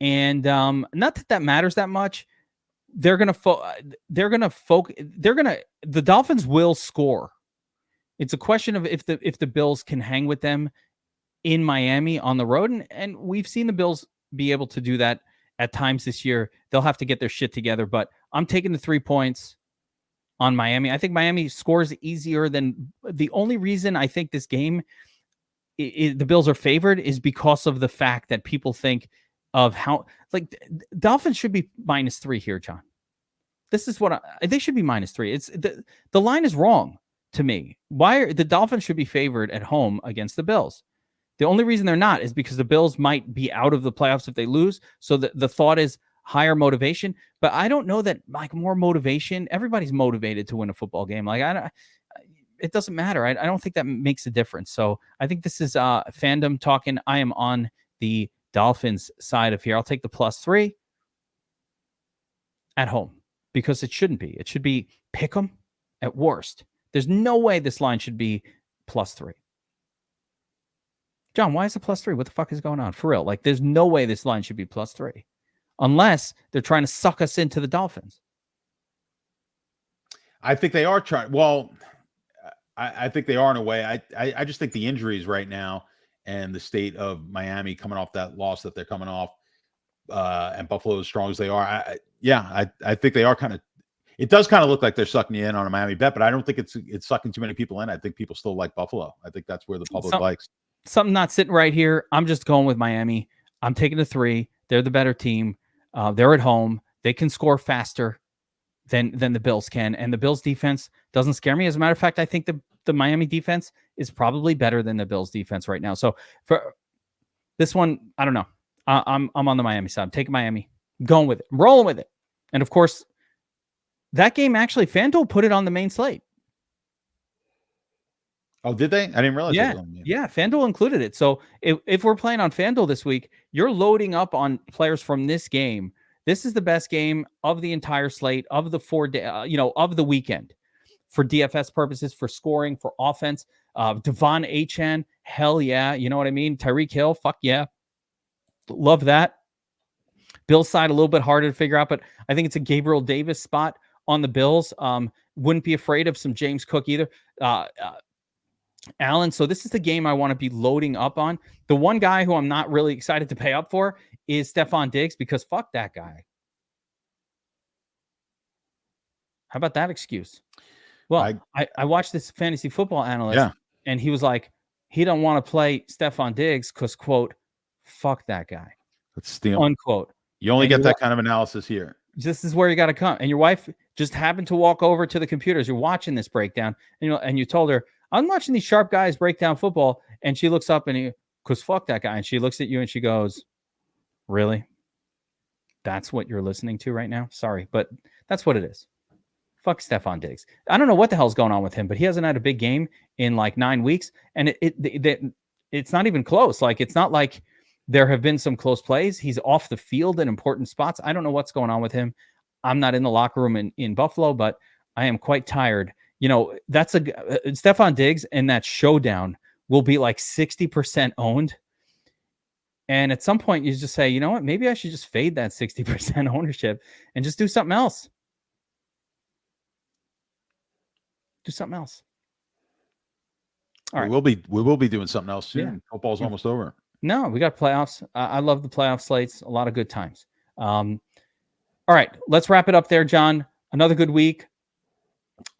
And not that matters that much. The Dolphins will score. It's a question of if the Bills can hang with them in Miami on the road. And we've seen the Bills be able to do that at times this year. They'll have to get their shit together, but I'm taking the 3 points on Miami. I think Miami scores easier than the only reason I think this game the Bills are favored is because of the fact that people think of how Dolphins should be -3 here, John. This is what they should be -3. It's the line is wrong to me. Why the Dolphins should be favored at home against the Bills? The only reason they're not is because the Bills might be out of the playoffs if they lose. So the thought is higher motivation, but I don't know that more motivation. Everybody's motivated to win a football game. It doesn't matter. I don't think that makes a difference. So I think this is fandom talking. I am on the Dolphins side of here. I'll take the +3 at home because it shouldn't be. It should be pick 'em at worst. There's no way this line should be +3. John, why is it +3? What the fuck is going on? For real. There's no way this line should be +3 unless they're trying to suck us into the Dolphins. I think they are trying. Well, I think they are in a way. I just think the injuries right now and the state of Miami coming off that loss that they're coming off, and Buffalo as strong as they are, I think they are kind of. It does kind of look like they're sucking you in on a Miami bet, but I don't think it's sucking too many people in. I think people still like Buffalo. I think that's where the public likes. Something not sitting right here. I'm just going with Miami. I'm taking the 3. They're the better team. They're at home. They can score faster than the Bills can. And the Bills defense doesn't scare me. As a matter of fact, I think the Miami defense is probably better than the Bills defense right now. So for this one, I don't know. I'm on the Miami side. I'm taking Miami. I'm going with it. I'm rolling with it. And of course, that game actually, FanDuel put it on the main slate. Oh, did they? I didn't realize. Yeah, FanDuel included it. So if we're playing on FanDuel this week, you're loading up on players from this game. This is the best game of the entire slate of the 4 day, of the weekend for DFS purposes, for scoring, for offense. Devon Achane, hell yeah. You know what I mean? Tyreek Hill, fuck yeah. Love that. Bill's side, a little bit harder to figure out, but I think it's a Gabriel Davis spot on the Bills. Wouldn't be afraid of some James Cook either. Allen. So this is the game I want to be loading up on. The one guy who I'm not really excited to pay up for is Stephon Diggs because fuck that guy. How about that excuse? Well, I watched this fantasy football analyst and he was like, he don't want to play Stephon Diggs because, quote, fuck that guy, Let's steal. unquote. You only And get that kind of analysis here. This is where you got to come. And your wife just happened to walk over to the computers. You're watching this breakdown, and you told her, I'm watching these sharp guys break down football. And she looks up and because fuck that guy. And she looks at you and she goes, really? That's what you're listening to right now? Sorry, but that's what it is. Fuck Stephon Diggs. I don't know what the hell's going on with him, but he hasn't had a big game in like 9 weeks. And it's not even close. Like, it's not like there have been some close plays. He's off the field in important spots. I don't know what's going on with him. I'm not in the locker room in Buffalo, but I am quite tired. That's Stephon Diggs and that showdown will be like 60% owned. And at some point you just say, you know what, maybe I should just fade that 60% ownership and just do something else. Do something else. All right. We will be doing something else soon. Yeah. Football's almost over. No, we got playoffs. I love the playoff slates. A lot of good times. All right, let's wrap it up there, John. Another good week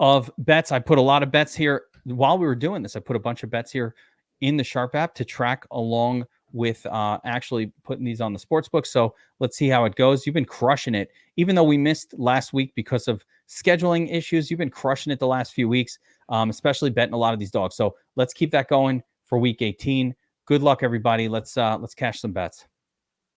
of bets. I put a lot of bets here while we were doing this. I put a bunch of bets here in the Sharp app to track along with actually putting these on the sports book. So let's see how it goes. You've been crushing it. Even though we missed last week because of scheduling issues, you've been crushing it the last few weeks, especially betting a lot of these dogs. So let's keep that going for week 18. Good luck, everybody. Let's cash some bets.